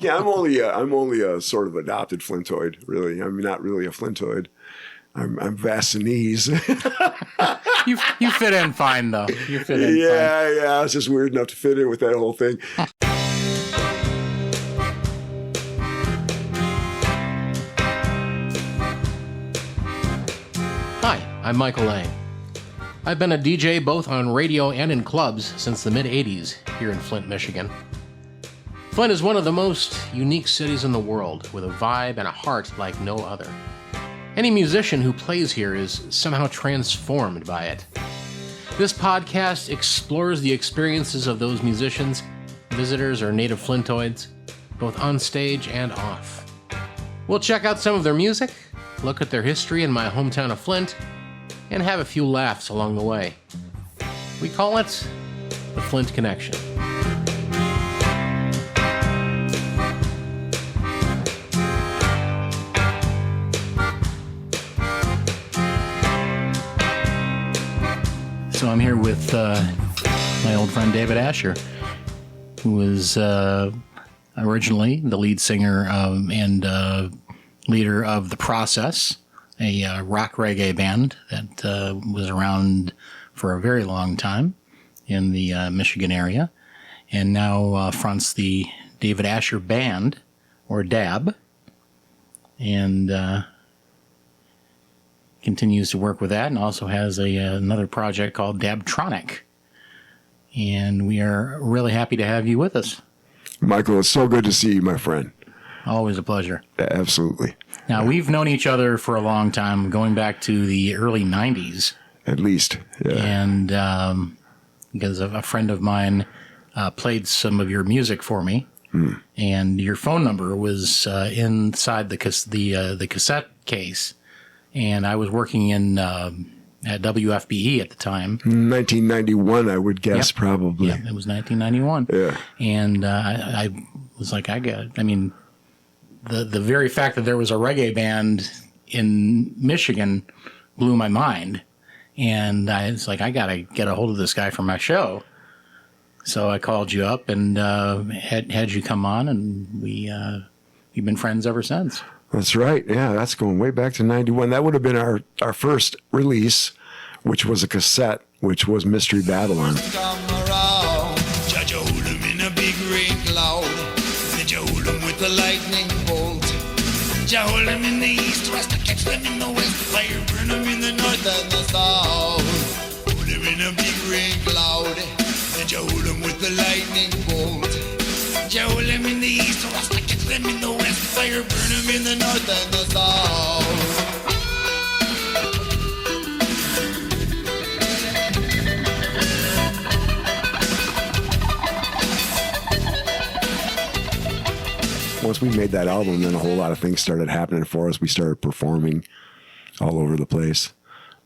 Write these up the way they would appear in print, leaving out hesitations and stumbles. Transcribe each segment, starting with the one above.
Yeah, I'm only a sort of adopted Flintoid, really. I'm not really a Flintoid. I'm Vassanese. You fit in fine, though. You fit in fine. Yeah. It's just weird enough to fit in with that whole thing. Hi, I'm Michael A. I've been a DJ both on radio and in clubs since the mid-'80s here in Flint, Michigan. Flint is one of the most unique cities in the world, with a vibe and a heart like no other. Any musician who plays here is somehow transformed by it. This podcast explores the experiences of those musicians, visitors, or native Flintoids, both on stage and off. We'll check out some of their music, look at their history in my hometown of Flint, and have a few laughs along the way. We call it the Flint Connection. So I'm here with my old friend David Asher, who was originally the lead singer and leader of The Process, a rock reggae band that was around for a very long time in the Michigan area, and now fronts the David Asher Band, or DAB, and continues to work with that, and also has another project called Dabtronic. And we are really happy to have you with us. Michael, it's so good to see you, my friend. Always a pleasure. Absolutely. Now, we've known each other for a long time, going back to the early 90s. At least, yeah. And because a friend of mine played some of your music for me, and your phone number was inside the cassette case. And I was working in at WFBE at the time. 1991, I would guess, probably. Yeah, it was 1991. Yeah. And I was like, the very fact that there was a reggae band in Michigan blew my mind. And I was like, I got to get a hold of this guy for my show. So I called you up and had you come on, and we've been friends ever since. That's right. Yeah, that's going way back to 91. That would have been our first release, which was a cassette, which was Mystery Babylon. Come around, Judge hold him in a big rain cloud. Then you hold him with a lightning bolt. You hold him in the east, west, catch them in the west. Fire burn him in the north and the south. Hold him in a big rain cloud. Then you hold him with a lightning bolt. You hold him in the east, west, catch them in the west. Fire burn him in the north and the south. Once we made that album, then a whole lot of things started happening for us. We started performing all over the place.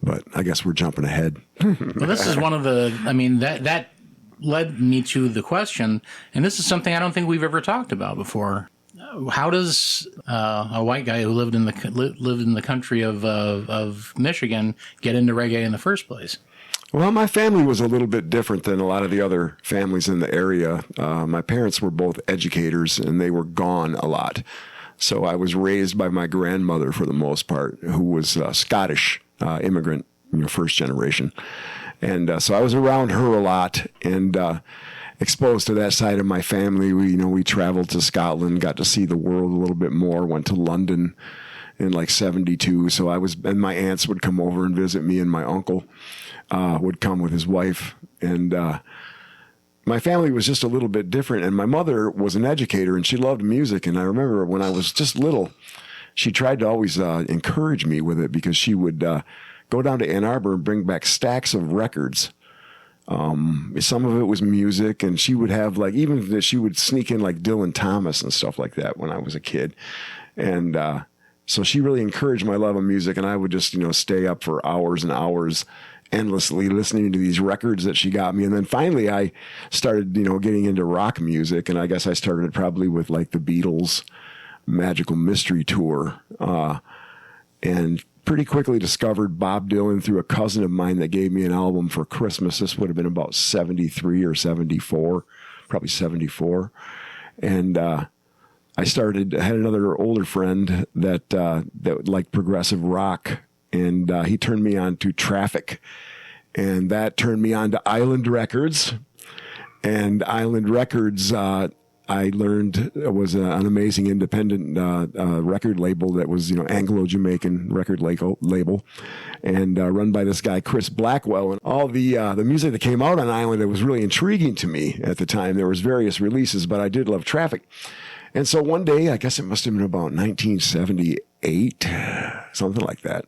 But I guess we're jumping ahead. Well, this is one of the, that led me to the question, and this is something I don't think we've ever talked about before. How does a white guy who lived in the country of Michigan get into reggae in the first place? Well, my family was a little bit different than a lot of the other families in the area. My parents were both educators, and they were gone a lot. So I was raised by my grandmother for the most part, who was Scottish immigrant, first generation. And so I was around her a lot and exposed to that side of my family. We traveled to Scotland, got to see the world a little bit more, went to London in like 72. So and my aunts would come over and visit me, and my uncle would come with his wife. And my family was just a little bit different. And my mother was an educator, and she loved music. And I remember when I was just little, she tried to always encourage me with it, because she would go down to Ann Arbor and bring back stacks of records. Some of it was music, and she would have she would sneak in like Dylan Thomas and stuff like that when I was a kid. And so she really encouraged my love of music, and I would just, stay up for hours and hours endlessly listening to these records that she got me. And then finally I started, getting into rock music, and I guess I started probably with like the Beatles' Magical Mystery Tour, and pretty quickly discovered Bob Dylan through a cousin of mine that gave me an album for Christmas. This would have been about 73 or 74, probably 74. And I had another older friend that liked progressive rock, and he turned me on to Traffic, and that turned me on to Island Records. And Island Records, I learned was an amazing independent record label that was, Anglo-Jamaican record label, and run by this guy Chris Blackwell. And all the music that came out on Island, it was really intriguing to me at the time. There was various releases, but I did love Traffic. And so one day, I guess it must have been about 1978, something like that,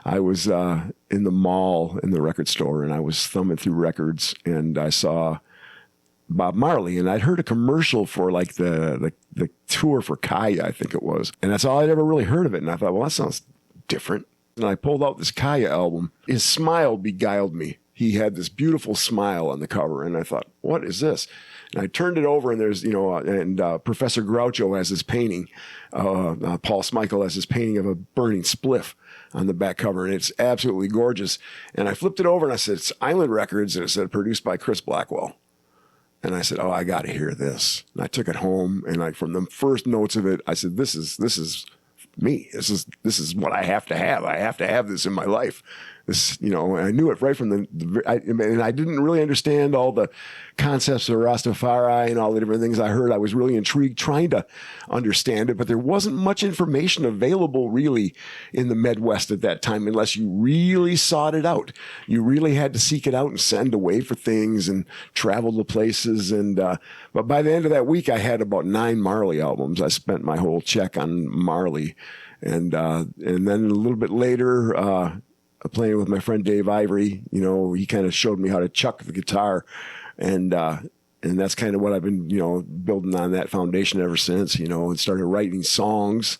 I was in the mall in the record store, and I was thumbing through records, and I saw Bob Marley, and I'd heard a commercial for like the tour for Kaya, I think it was. And that's all I'd ever really heard of it. And I thought, well, that sounds different. And I pulled out this Kaya album. His smile beguiled me. He had this beautiful smile on the cover. And I thought, what is this? And I turned it over, and there's, Professor Groucho has his painting. Paul Smikle has his painting of a burning spliff on the back cover. And it's absolutely gorgeous. And I flipped it over, and I said, it's Island Records. And it said produced by Chris Blackwell. And I said, oh, I got to hear this. And I took it home, and from the first notes of it, I said, this is me. This is what I have to have. I have to have this in my life. This, I knew it right from and I didn't really understand all the concepts of Rastafari and all the different things I heard. I was really intrigued trying to understand it, but there wasn't much information available really in the Midwest at that time unless you really sought it out. You really had to seek it out and send away for things and travel to places. And, but by the end of that week, I had about 9 Marley albums. I spent my whole check on Marley. And then a little bit later, playing with my friend Dave Ivory, he kind of showed me how to chuck the guitar, and that's kind of what I've been, building on that foundation ever since, and started writing songs,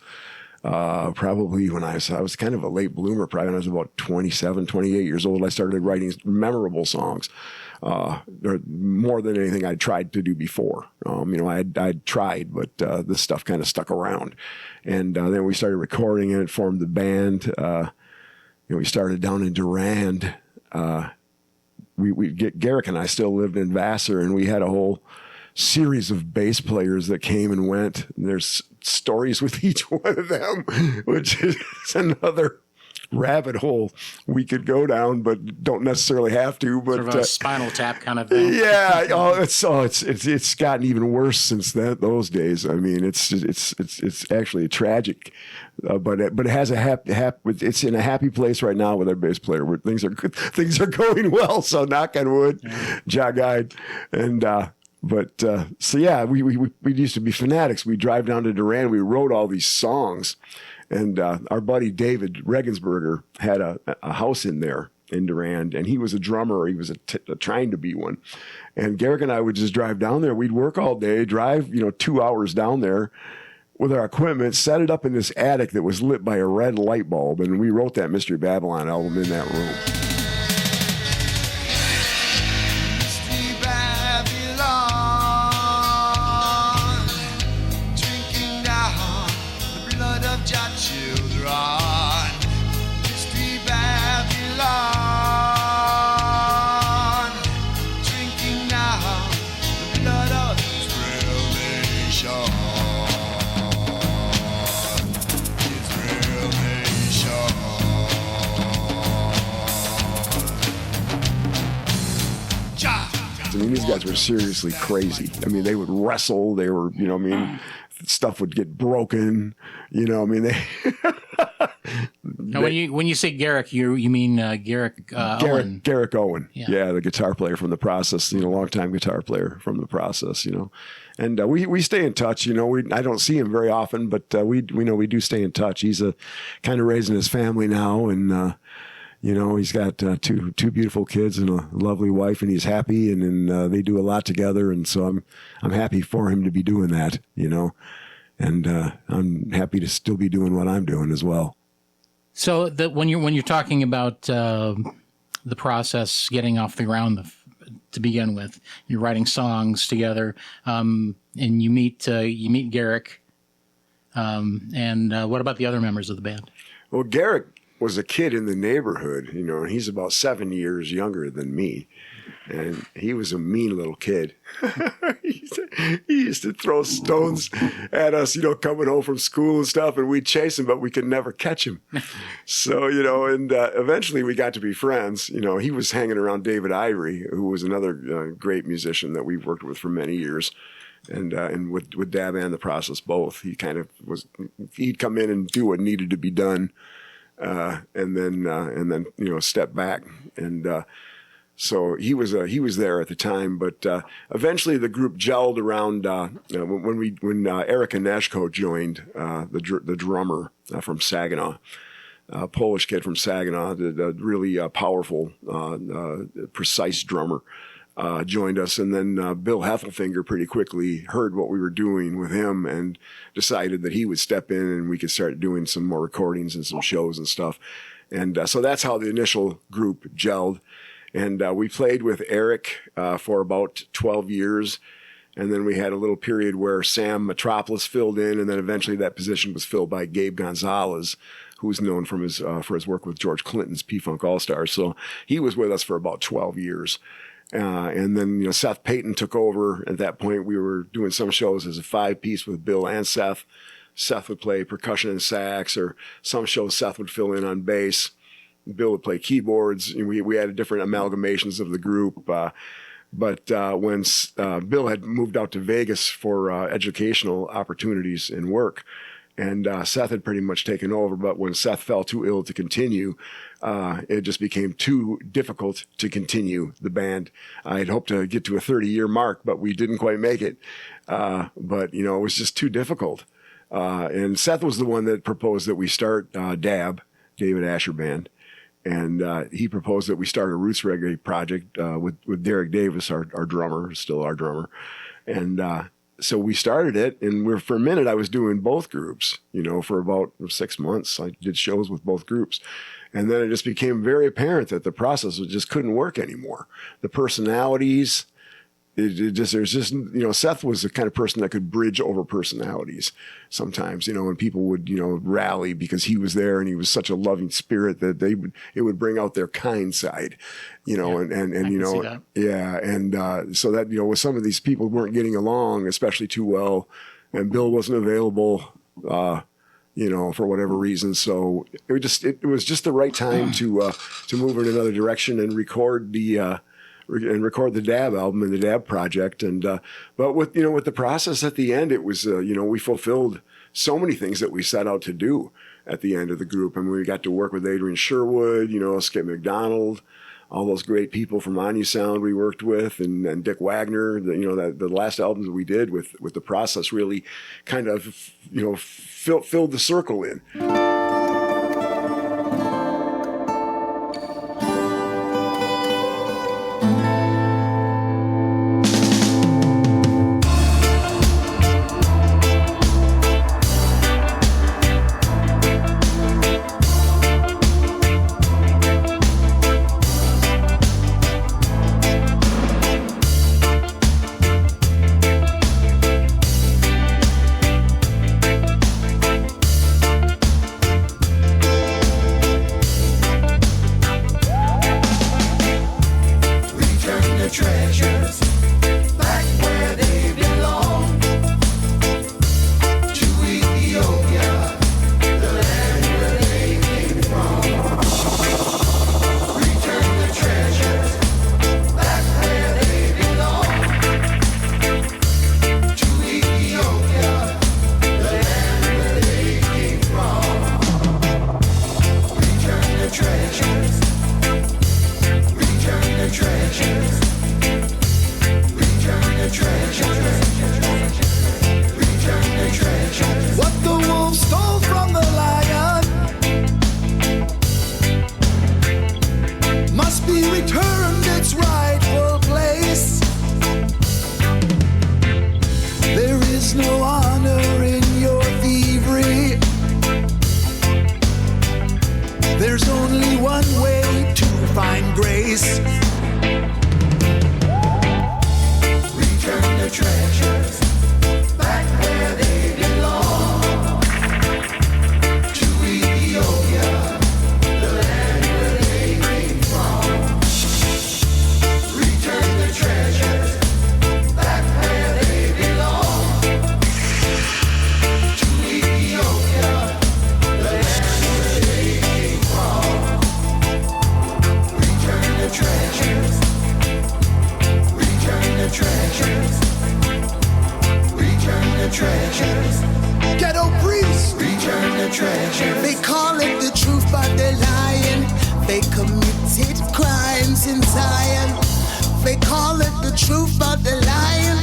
probably when I was kind of a late bloomer, probably when I was about 27, 28 years old. I started writing memorable songs, more than anything I'd tried to do before. I'd tried, but this stuff kind of stuck around. And then we started recording and it formed the band. We started down in Durand. Garrick and I still lived in Vassar, and we had a whole series of bass players that came and went. And there's stories with each one of them, which is another rabbit hole we could go down, but don't necessarily have to. But sort of a Spinal Tap kind of thing. Yeah. It's gotten even worse since those days. I mean, it's actually tragic. But it has it's in a happy place right now with our bass player where things are good. Things are going well. So knock on wood, jog-eyed. And, so yeah, we used to be fanatics. We drive down to Durand. We wrote all these songs, and, our buddy David Regensberger had a house in there in Durand, and he was a drummer. He was trying to be one. And Garrick and I would just drive down there. We'd work all day, drive, 2 hours down there with our equipment, set it up in this attic that was lit by a red light bulb, and we wrote that Mystery Babylon album in that room. Mystery Babylon, drinking down the blood of your children. Mystery Babylon, drinking down the blood of Israel nation. I mean, these guys were seriously crazy. I mean, they would wrestle. They were, stuff would get broken. Now, when you say Garrick, you mean Garrick Owen? Garrick Owen. Yeah, the guitar player from The Process. Longtime guitar player from The Process. And we stay in touch. I don't see him very often, but we do stay in touch. He's kind of raising his family now, and he's got two beautiful kids and a lovely wife, and he's happy, and they do a lot together. And so I'm happy for him to be doing that, and I'm happy to still be doing what I'm doing as well. So when you're talking about the process getting off the ground to begin with, you're writing songs together, and you meet Garrick, and what about the other members of the band? Well, Garrick was a kid in the neighborhood, and he's about 7 years younger than me. And he was a mean little kid. He used to throw stones at us, coming home from school and stuff, and we'd chase him, but we could never catch him. So, and eventually we got to be friends. He was hanging around David Ivory, who was another great musician that we've worked with for many years. And with Dab and the Process both, he kind of he'd come in and do what needed to be done, and then step back. And so he was there at the time, but eventually the group gelled around when Eric Aneshko joined, the drummer from Saginaw, a Polish kid from Saginaw, the really powerful, precise drummer. Joined us, and then Bill Heffelfinger pretty quickly heard what we were doing with him and decided that he would step in and we could start doing some more recordings and some shows and stuff. And so that's how the initial group gelled. And we played with Eric for about 12 years. And then we had a little period where Sam Metropolis filled in, and then eventually that position was filled by Gabe Gonzalez, who's known for his work with George Clinton's P-Funk All-Stars. So he was with us for about 12 years. And then, Seth Payton took over. At that point, we were doing some shows as a 5-piece with Bill and Seth. Seth would play percussion and sax, or some shows Seth would fill in on bass. Bill would play keyboards. We had different amalgamations of the group. But when Bill had moved out to Vegas for educational opportunities and work, and Seth had pretty much taken over, but when Seth fell too ill to continue, it just became too difficult to continue the band. I had hoped to get to a 30-year mark, but we didn't quite make it. But it was just too difficult. And Seth was the one that proposed that we start DAB, David Asher Band. And he proposed that we start a roots reggae project with Derek Davis, our drummer, still our drummer. And so we started it, and for a minute I was doing both groups, for about 6 months. I did shows with both groups. And then it just became very apparent that the process just couldn't work anymore. The personalities, Seth was the kind of person that could bridge over personalities sometimes, when people would, rally because he was there and he was such a loving spirit that it would bring out their kind side, so that, with some of these people weren't getting along, especially too well, and Bill wasn't available, for whatever reason. So it was just the right time to move in another direction and record the DAB album and the DAB project. And, but with the process at the end, it was, we fulfilled so many things that we set out to do at the end of the group. I mean, we got to work with Adrian Sherwood, Skip McDonald, all those great people from Anu Sound we worked with, and Dick Wagner. The last albums that we did with the process really kind of, filled the circle in. Ghetto priests. Return the treasures. They call it the truth, but they're lying. They committed crimes in Zion. They call it the truth, but they're lying.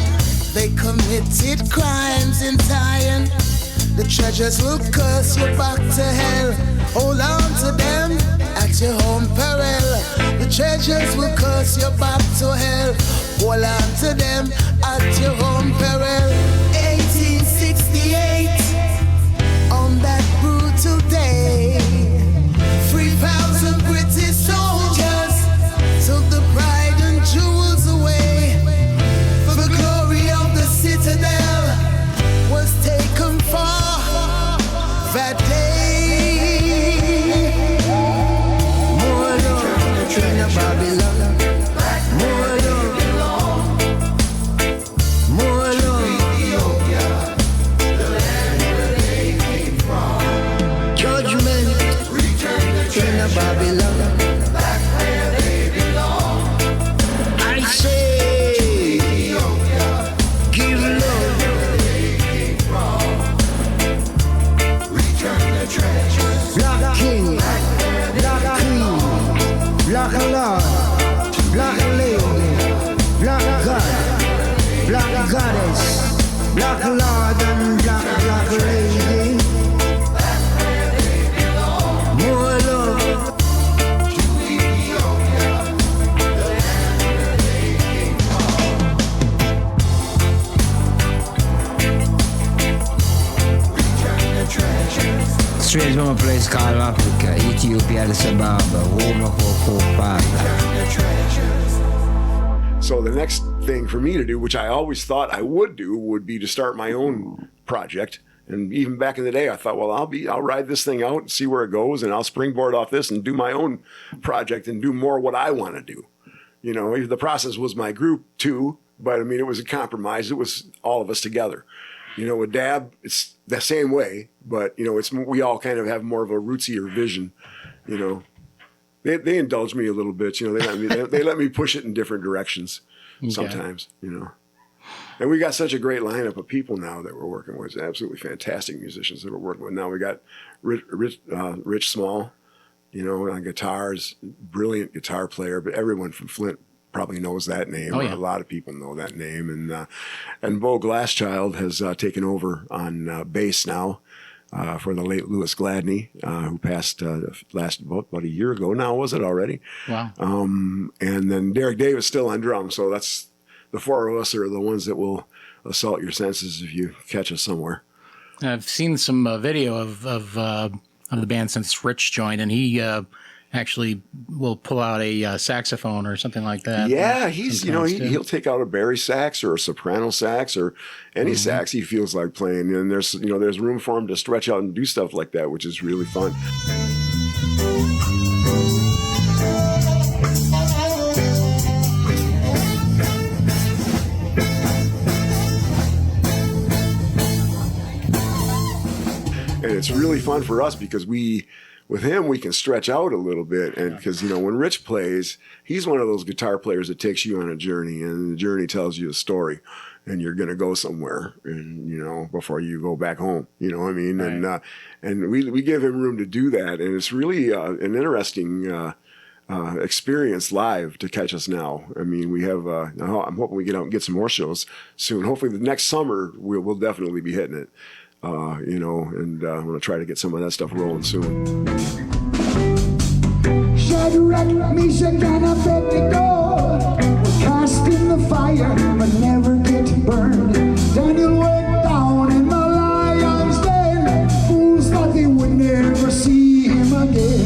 They committed crimes in Zion. The treasures will curse you back to hell. Hold on to them at your own peril. The treasures will curse you back to hell. Hold on to them at your own peril. 1868, on that brutal day, 3,000 British soldiers took the pride and jewels away. For the glory of the citadel was taken far that day. More love in Babylon. More love. More love. The land where they came from. Judgment in Babylon. Back where they belong. I say, give love. Black king, black queen, black lord, black lady, black god, black goddess, black lord and black lady. More love. Straight from a place called Africa, Ethiopia, Addis Ababa, home of our forefathers. So the next thing for me to do, which I always thought I would do, would be to start my own project. And even back in the day, I thought, well, I'll ride this thing out and see where it goes, and I'll springboard off this and do my own project and do more what I want to do. You know, the process was my group too, but I mean, it was a compromise. It was all of us together. You know, with Dab, it's the same way, but you know, we all kind of have more of a rootsier vision. You know, they indulge me a little bit. You know, they let me push it in different directions sometimes. You know, and we got such a great lineup of people now that we're working with. Absolutely fantastic musicians that we're working with now. We got Rich Small, you know, on guitars, brilliant guitar player. But everyone from Flint probably knows that name. Oh, yeah. A lot of people know that name. And Bo Glasschild has taken over on bass now for the late Louis Gladney, who passed about a year ago now, was it already? Wow. And then Derek Davis still on drums. So that's the four of us are the ones that will assault your senses if you catch us somewhere. I've seen some video of the band since Rich joined, and he actually will pull out a saxophone or something like that. Yeah, he'll take out a bari sax or a soprano sax or any sax he feels like playing, and there's room for him to stretch out and do stuff like that, which is really fun. And it's really fun for us because with him, we can stretch out a little bit. And because, you know, when Rich plays, he's one of those guitar players that takes you on a journey, and the journey tells you a story, and you're going to go somewhere, and, you know, before you go back home, you know what I mean? Right. And we give him room to do that. And it's really an interesting experience live to catch us now. I mean, we have, I'm hoping we get out and get some more shows soon. Hopefully the next summer, we'll definitely be hitting it. You know, and I'm going to try to get some of that stuff rolling soon. Shadrach, Meshach, and Abednego were cast in the fire but never get burned. Daniel went down in the lion's den. Fools thought they would never see him again.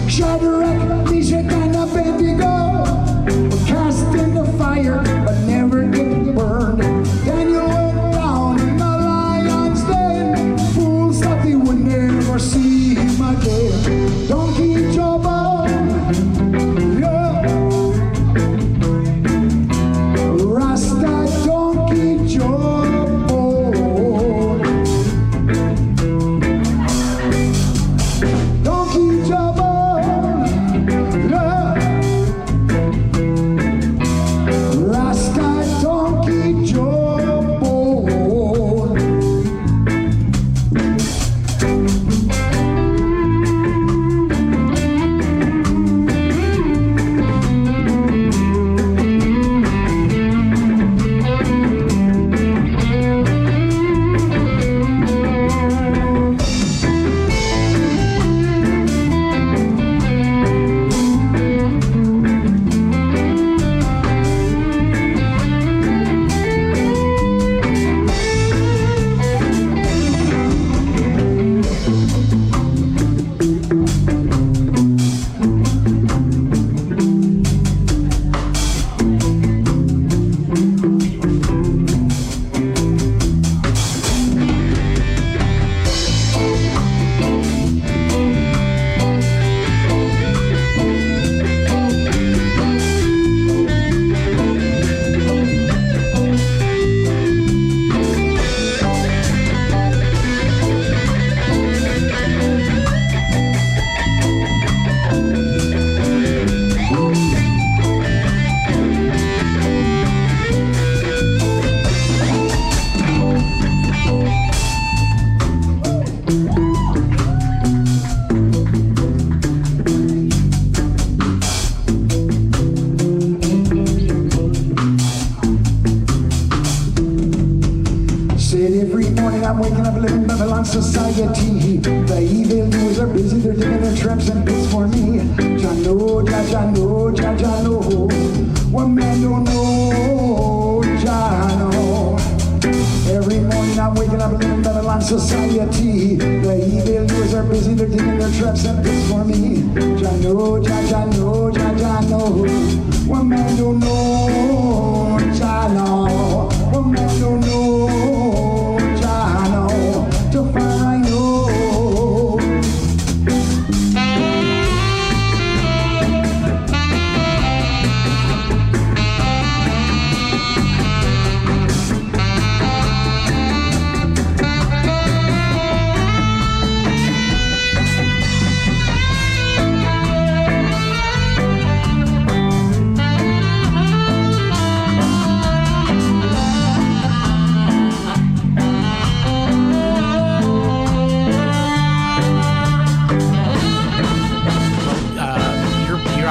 Shadrach, Meshach, and Abednego were cast in the fire but never get burned. Daniel went down in the lion's den. Fools thought they would never see him again. Don't keep your bone. Rasta society. The evildoers are busy, they're digging their traps and pits for me. Jah know, Jah know, Jah know. What man don't know, Jah know. Every morning I'm waking up living Babylon society. The evildoers are busy, they're digging their traps and pits for me. Jah know, Jah know, Jah know. What man don't know, Jah know. What man don't know, Jah know. To far I know.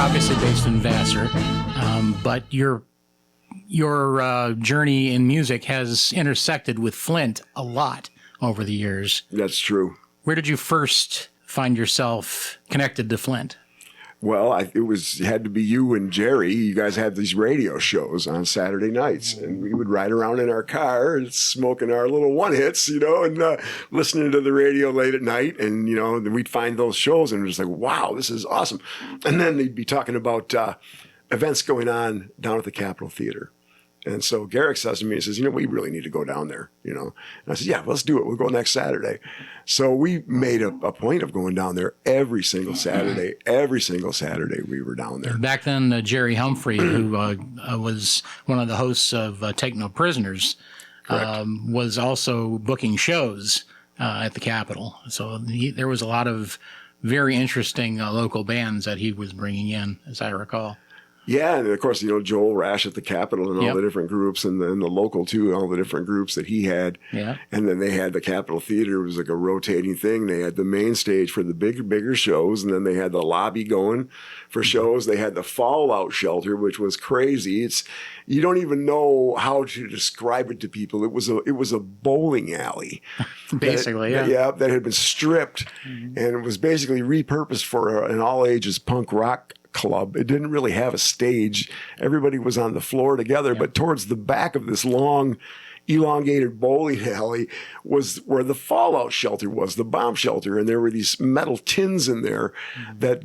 Obviously based in Vassar, but your journey in music has intersected with Flint a lot over the years. That's true. Where did you first find yourself connected to Flint? Well, it had to be you and Jerry. You guys had these radio shows on Saturday nights, and we would ride around in our car and smoking our little one hits, and listening to the radio late at night. And then we'd find those shows, and we're just like, wow, this is awesome. And then they'd be talking about events going on down at the Capitol Theater. And so Garrick says to me, he says, we really need to go down there, And I said, yeah, let's do it. We'll go next Saturday. So we made a point of going down there every single Saturday. Every single Saturday we were down there. Back then, Jerry Humphrey, who was one of the hosts of Take No Prisoners, was also booking shows at the Capitol. So there was a lot of very interesting local bands that he was bringing in, as I recall. Yeah, and of course, Joel Rash at the Capitol and all the different groups, and then the local too, all the different groups that he had. Yeah. And then they had the Capitol Theater. It was like a rotating thing. They had the main stage for the bigger shows, and then they had the lobby going for shows. They had the fallout shelter, which was crazy. You don't even know how to describe it to people. It was a bowling alley, basically. that had been stripped, and it was basically repurposed for an all ages punk rock club. It didn't really have a stage. Everybody was on the floor together, but towards the back of this long, elongated bowling alley was where the fallout shelter was, the bomb shelter. And there were these metal tins in there that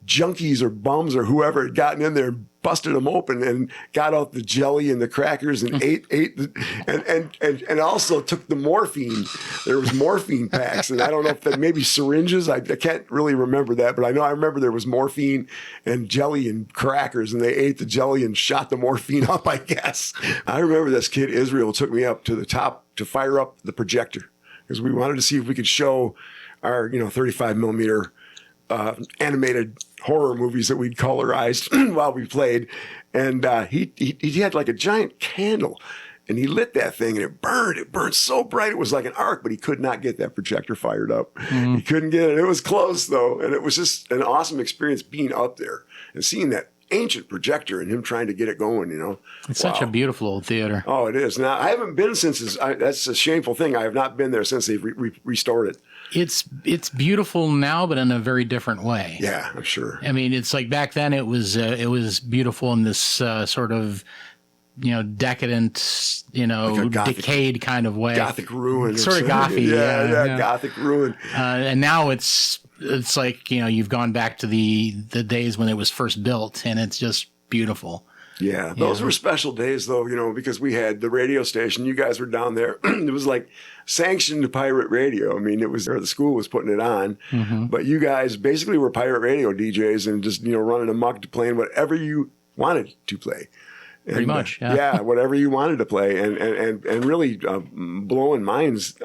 junkies or bums or whoever had gotten in there and busted them open and got out the jelly and the crackers and ate and also took the morphine. There was morphine packs, and I don't know if that maybe syringes. I can't really remember that, but I remember there was morphine and jelly and crackers, and they ate the jelly and shot the morphine up, I guess. I remember this kid Israel took me up to the top to fire up the projector because we wanted to see if we could show our 35 millimeter animated horror movies that we'd colorized while we played. And he had like a giant candle, and he lit that thing, and it burned so bright it was like an arc, but he could not get that projector fired up. He couldn't get it. It was close though, and it was just an awesome experience being up there and seeing that ancient projector and him trying to get it going. It's such a beautiful old theater. Oh, it is. Now I haven't been since that's a shameful thing. I have not been there since they've restored it. It's beautiful now, but in a very different way. Yeah, I'm sure. I mean, it's like back then it was beautiful in this sort of decadent, like gothic, decayed kind kind of way. Gothic ruin. Sort of gothy. Yeah, gothic ruin. And now it's like, you've gone back to the days when it was first built, and it's just beautiful. Yeah, those were special days, though, because we had the radio station. You guys were down there. It was like sanctioned pirate radio. I mean, it was the school was putting it on, but you guys basically were pirate radio DJs and just running amok, playing whatever you wanted to play. Pretty much, yeah, whatever you wanted to play, and really blowing minds,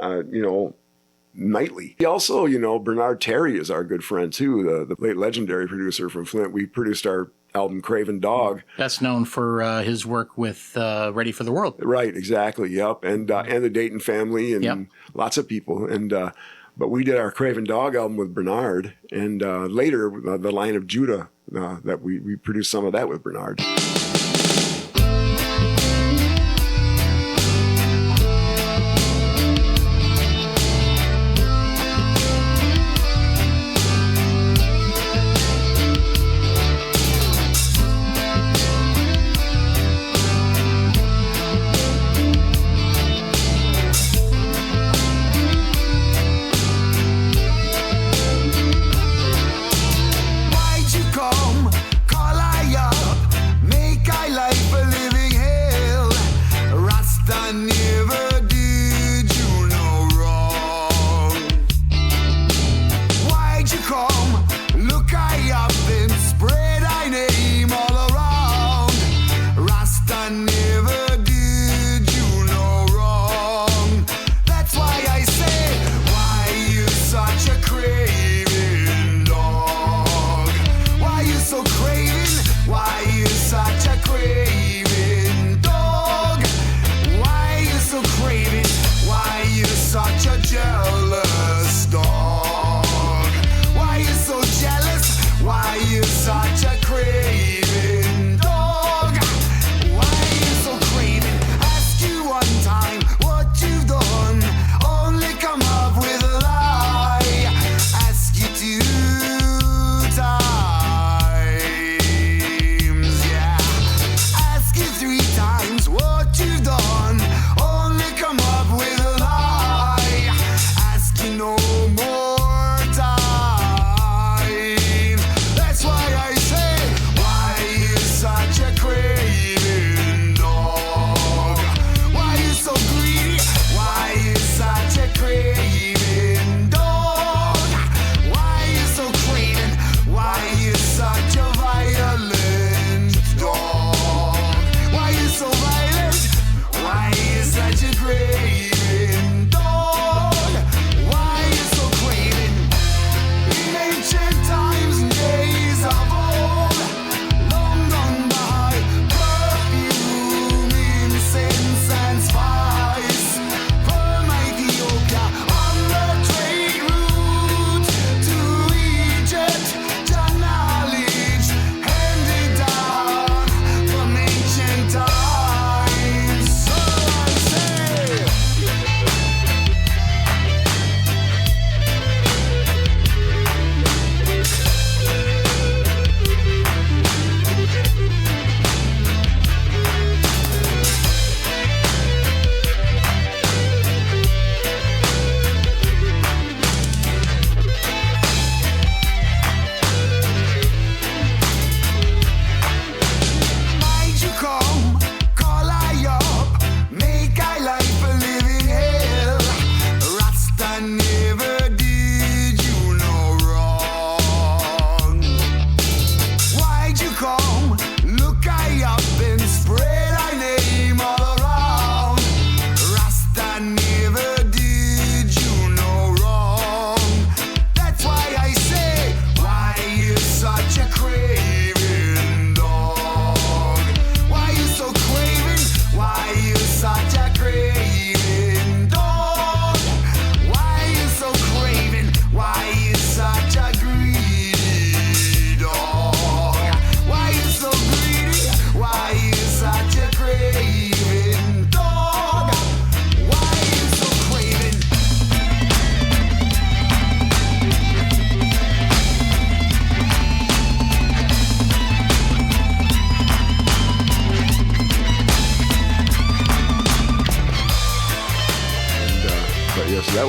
nightly. Also, Bernard Terry is our good friend too, the late legendary producer from Flint. We produced our album Craven Dog. Best known for his work with Ready for the World. Right, exactly, yep. And the Dayton Family and lots of people. And but we did our Craven Dog album with Bernard, and later the Line of Judah, that we produced some of that with Bernard.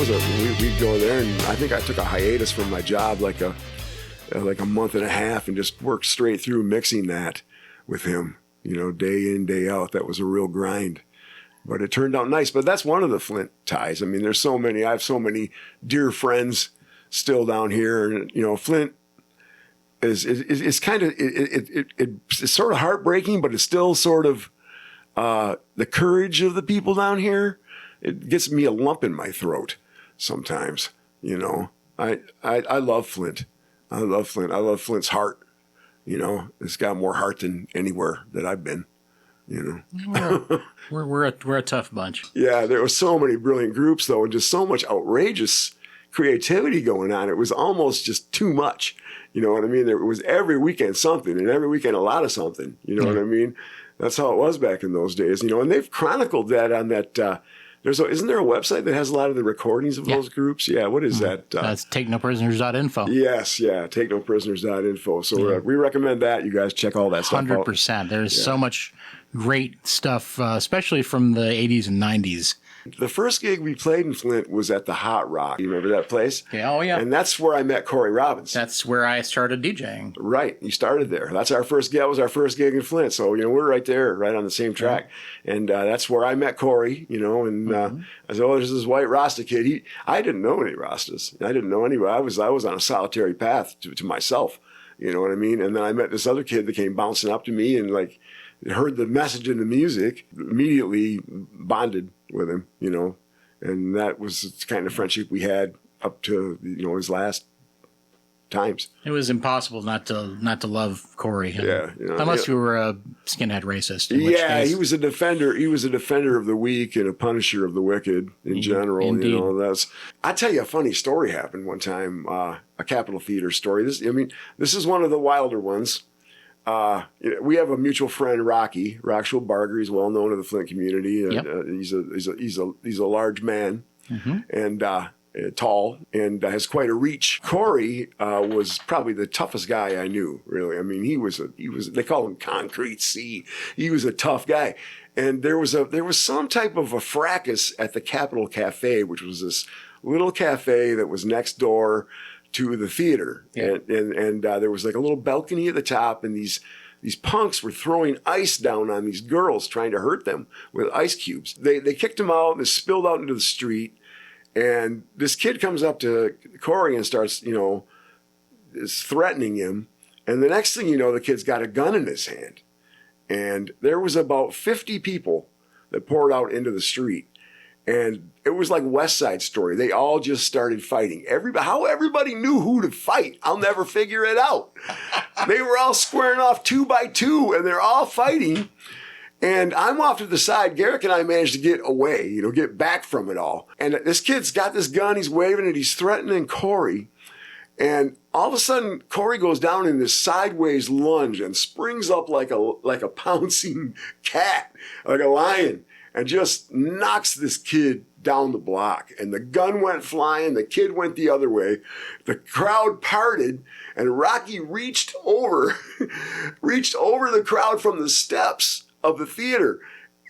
we'd go there, and I think I took a hiatus from my job like a month and a half, and just worked straight through mixing that with him, day in, day out. That was a real grind, but it turned out nice. But that's one of the Flint ties. I mean, there's so many. I have so many dear friends still down here, and Flint is kind of it's sort of heartbreaking, but it's still sort of the courage of the people down here. It gets me a lump in my throat sometimes. I love Flint. I love Flint. I love Flint's heart. It's got more heart than anywhere that I've been. We're a tough bunch. Yeah, there were so many brilliant groups though, and just so much outrageous creativity going on. It was almost just too much. You know what I mean? There was every weekend something, and every weekend a lot of something. You know what I mean? That's how it was back in those days. And they've chronicled that on that. Isn't there a website that has a lot of the recordings of those groups? Yeah, what is that? That's takenoprisoners.info. Yes, takenoprisoners.info. So we recommend that. You guys check all that stuff out. 100%. There's so much great stuff, especially from the 80s and 90s. The first gig we played in Flint was at the Hot Rock. You remember that place? Yeah, oh yeah. And that's where I met Corey Robbins. That's where I started DJing. Right. You started there. That was our first gig in Flint. So, we're right there, right on the same track. Yeah. And that's where I met Corey, and I said, there's this white Rasta kid. I didn't know any Rastas. I didn't know anybody. I was on a solitary path to myself. You know what I mean? And then I met this other kid that came bouncing up to me and heard the message in the music, immediately bonded with him, and that was the kind of friendship we had up to, his last times. It was impossible not to love Corey. Yeah. Unless you were a skinhead racist. Yeah, he was a defender. He was a defender of the weak and a punisher of the wicked in general. Indeed. I tell you a funny story happened one time, a Capitol Theater story. This is one of the wilder ones. We have a mutual friend, Rocky Barger. He's well known in the Flint community. He's a large man and tall and has quite a reach. Corey was probably the toughest guy I knew. Really, I mean, he was. They call him Concrete C. He was a tough guy. And there was some type of a fracas at the Capitol Cafe, which was this little cafe that was next door to the theater. Yeah. And there was a little balcony at the top, and these punks were throwing ice down on these girls, trying to hurt them with ice cubes. They kicked them out, and they spilled out into the street. And this kid comes up to Corey and starts, is threatening him. And the next thing you know, the kid's got a gun in his hand. And there was about 50 people that poured out into the street. And it was like West Side Story. They all just started fighting. How everybody knew who to fight, I'll never figure it out. They were all squaring off 2 by 2, and they're all fighting. And I'm off to the side. Garrick and I managed to get away, get back from it all. And this kid's got this gun. He's waving it. He's threatening Corey. And all of a sudden, Corey goes down in this sideways lunge and springs up like a pouncing cat, like a lion, and just knocks this kid down the block. And the gun went flying. The kid went the other way. The crowd parted, and Rocky reached over the crowd from the steps of the theater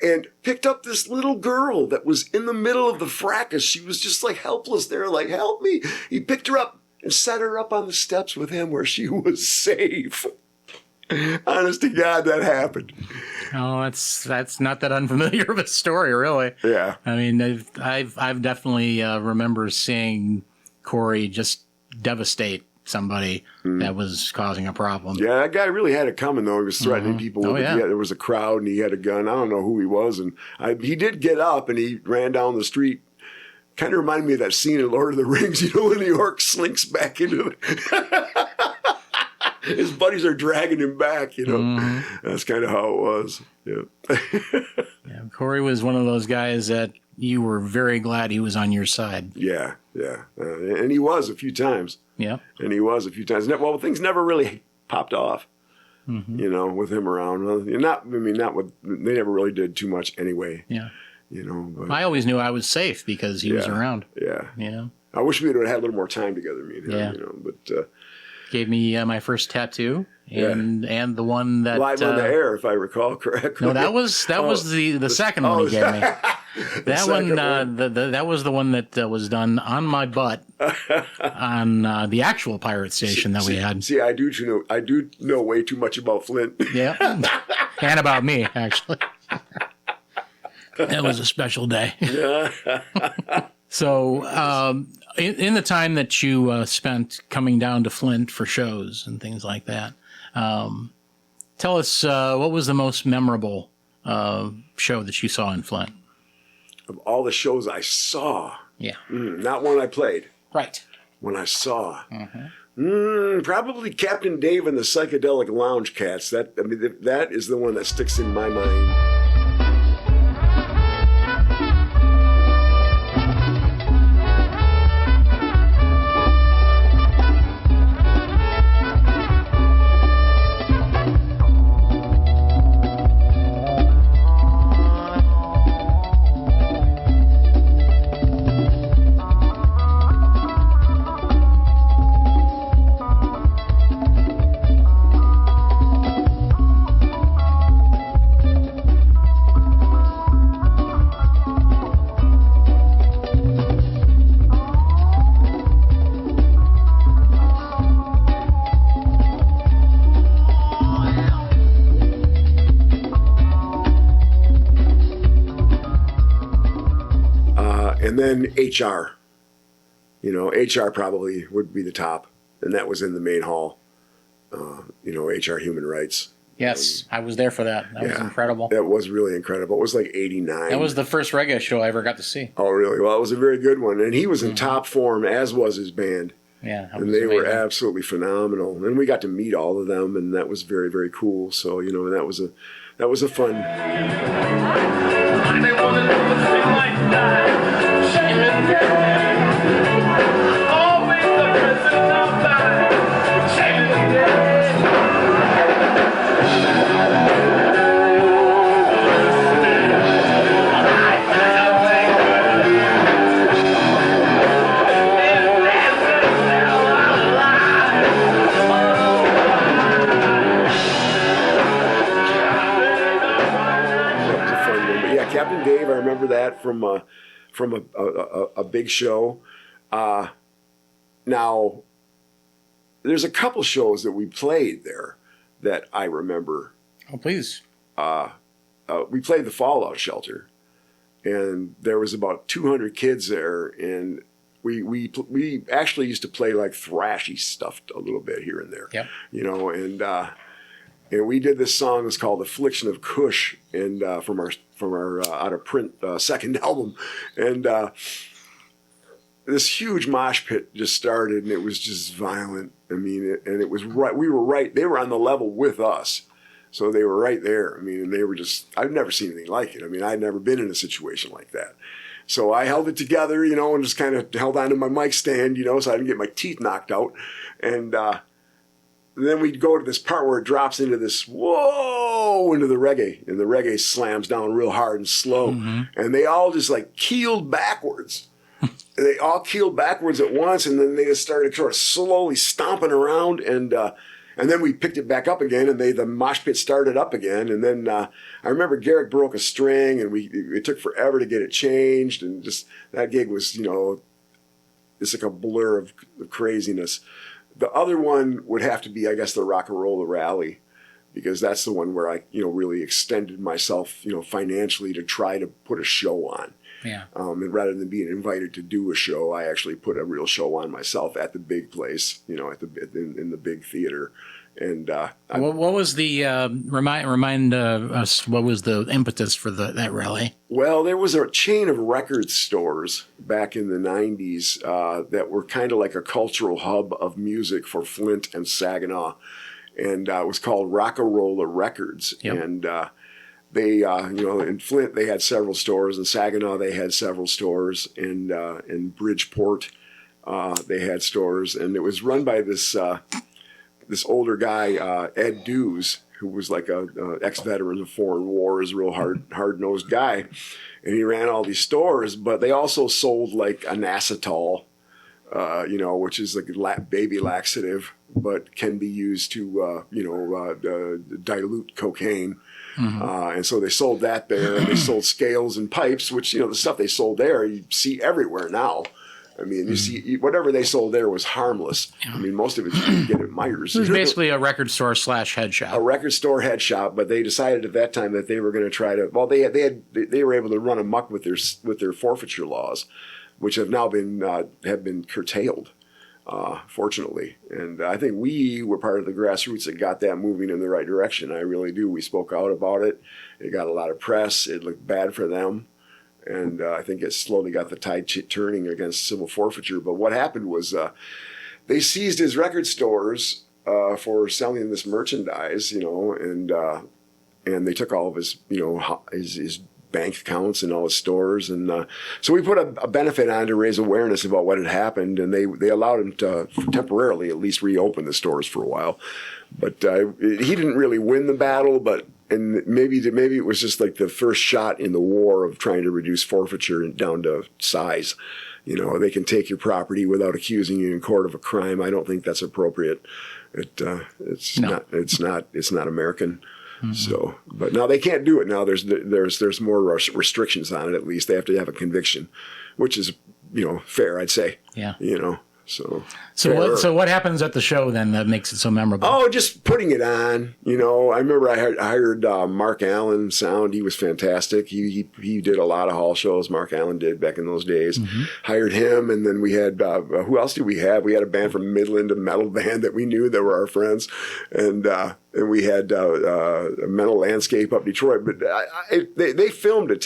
and picked up this little girl that was in the middle of the fracas. She was just helpless there, help me. He picked her up and set her up on the steps with him where she was safe. Honest to God, that happened. Oh, that's not that unfamiliar of a story, really. Yeah. I mean, I've definitely remember seeing Corey just devastate somebody that was causing a problem. Yeah, that guy really had it coming, though. He was threatening people. There was a crowd, and he had a gun. I don't know who he was. And he did get up, and he ran down the street. Kind of reminded me of that scene in Lord of the Rings, when the orc slinks back into it. His buddies are dragging him back, That's kind of how it was. Yeah. Yeah, Corey was one of those guys that you were very glad he was on your side. Yeah. And he was a few times. Yeah. And he was a few times. Well, things never really popped off, with him around. They never really did too much anyway. Yeah. But I always knew I was safe because he was around. Yeah. I wish we would have had a little more time together, me and him, but gave me my first tattoo, and the one that Live on the air, if I recall correctly. No, that was the second one he gave me. That one, that was the one that was done on my butt on the actual pirate station that we had. See, I do know way too much about Flint. Yeah, and about me actually. That was a special day. So, in the time that you spent coming down to Flint for shows and things like that, tell us what was the most memorable show that you saw in Flint? Of all the shows I saw, Yeah. Not one I played. Right. One I saw. Probably Captain Dave and the Psychedelic Lounge Cats. That is the one that sticks in my mind. And then HR. HR probably would be the top. And that was in the main hall. HR Human Rights. Yes, I was there for that. That was incredible. That was really incredible. It was like 89. That was the first reggae show I ever got to see. Oh, really? Well, it was a very good one. And he was in top form, as was his band. Yeah. And they were absolutely phenomenal. And we got to meet all of them, and that was very, very cool. So, that was a fun. Captain Dave, I remember that from a big show. Now, there's a couple shows that we played there that I remember. Oh, please. We played the Fallout Shelter, and there was about 200 kids there, and we actually used to play like thrashy stuff a little bit here and there. Yep. And we did this song. It's called "Affliction of Kush," and from our out of print second album, and this huge mosh pit just started, and it was just violent. I mean, and it was right. We were right. They were on the level with us, so they were right there. I mean, and they were just. I've never seen anything like it. I mean, I'd never been in a situation like that. So I held it together, and just kind of held onto my mic stand, so I didn't get my teeth knocked out, and. Then we'd go to this part where it drops into this, into the reggae. And the reggae slams down real hard and slow. Mm-hmm. And they all just like keeled backwards. They all keeled backwards at once. And then they just started sort of slowly stomping around. And then we picked it back up again. And the mosh pit started up again. And then I remember Garrick broke a string. And it took forever to get it changed. And just that gig was, it's like a blur of craziness. The other one would have to be, I guess, the Rock and Roll Rally, because that's the one where I, really extended myself, financially to try to put a show on. Yeah. And rather than being invited to do a show, I actually put a real show on myself at the big place, in the big theater. And what was the remind us? What was the impetus for that rally? Well, there was a chain of record stores back in the 90s that were kind of like a cultural hub of music for Flint and Saginaw, and it was called Rock-A-Rolla Records. Yep. And they, in Flint they had several stores, in Saginaw they had several stores, and in Bridgeport they had stores, and it was run by this older guy, Ed Dews, who was like a ex-veteran of foreign wars, real hard-nosed guy. And he ran all these stores, but they also sold like anacetol, which is like a baby laxative, but can be used to, dilute cocaine. And so they sold that there, and they sold scales and pipes, which, the stuff they sold there, you see everywhere now. I mean, you see, whatever they sold there was harmless. I mean, most of it you can get at Myers. It was basically a record store / head shop. A record store head shop, but they decided at that time that they were going to try to. Well, they were able to run amok with their forfeiture laws, which have now been curtailed, fortunately. And I think we were part of the grassroots that got that moving in the right direction. I really do. We spoke out about it. It got a lot of press. It looked bad for them. And I think it slowly got the tide turning against civil forfeiture. But what happened was they seized his record stores for selling this merchandise, and they took all of his, his bank accounts and all his stores. And so we put a benefit on to raise awareness about what had happened. And they allowed him to temporarily at least reopen the stores for a while. But he didn't really win the battle, and maybe it was just like the first shot in the war of trying to reduce forfeiture down to size. They can take your property without accusing you in court of a crime. I don't think that's appropriate. It's not American. Mm-hmm. So, but now they can't do it. Now there's more restrictions on it. At least they have to have a conviction, which is fair, I'd say. Yeah. So what happens at the show then that makes it so memorable? Oh, just putting it on. I remember I hired Mark Allen sound. He was fantastic. He did a lot of hall shows. Mark Allen did back in those days. Mm-hmm. Hired him, and then we had who else did we have? We had a band from Midland, a metal band that we knew that were our friends, and we had a Mental Landscape up Detroit. But they filmed it.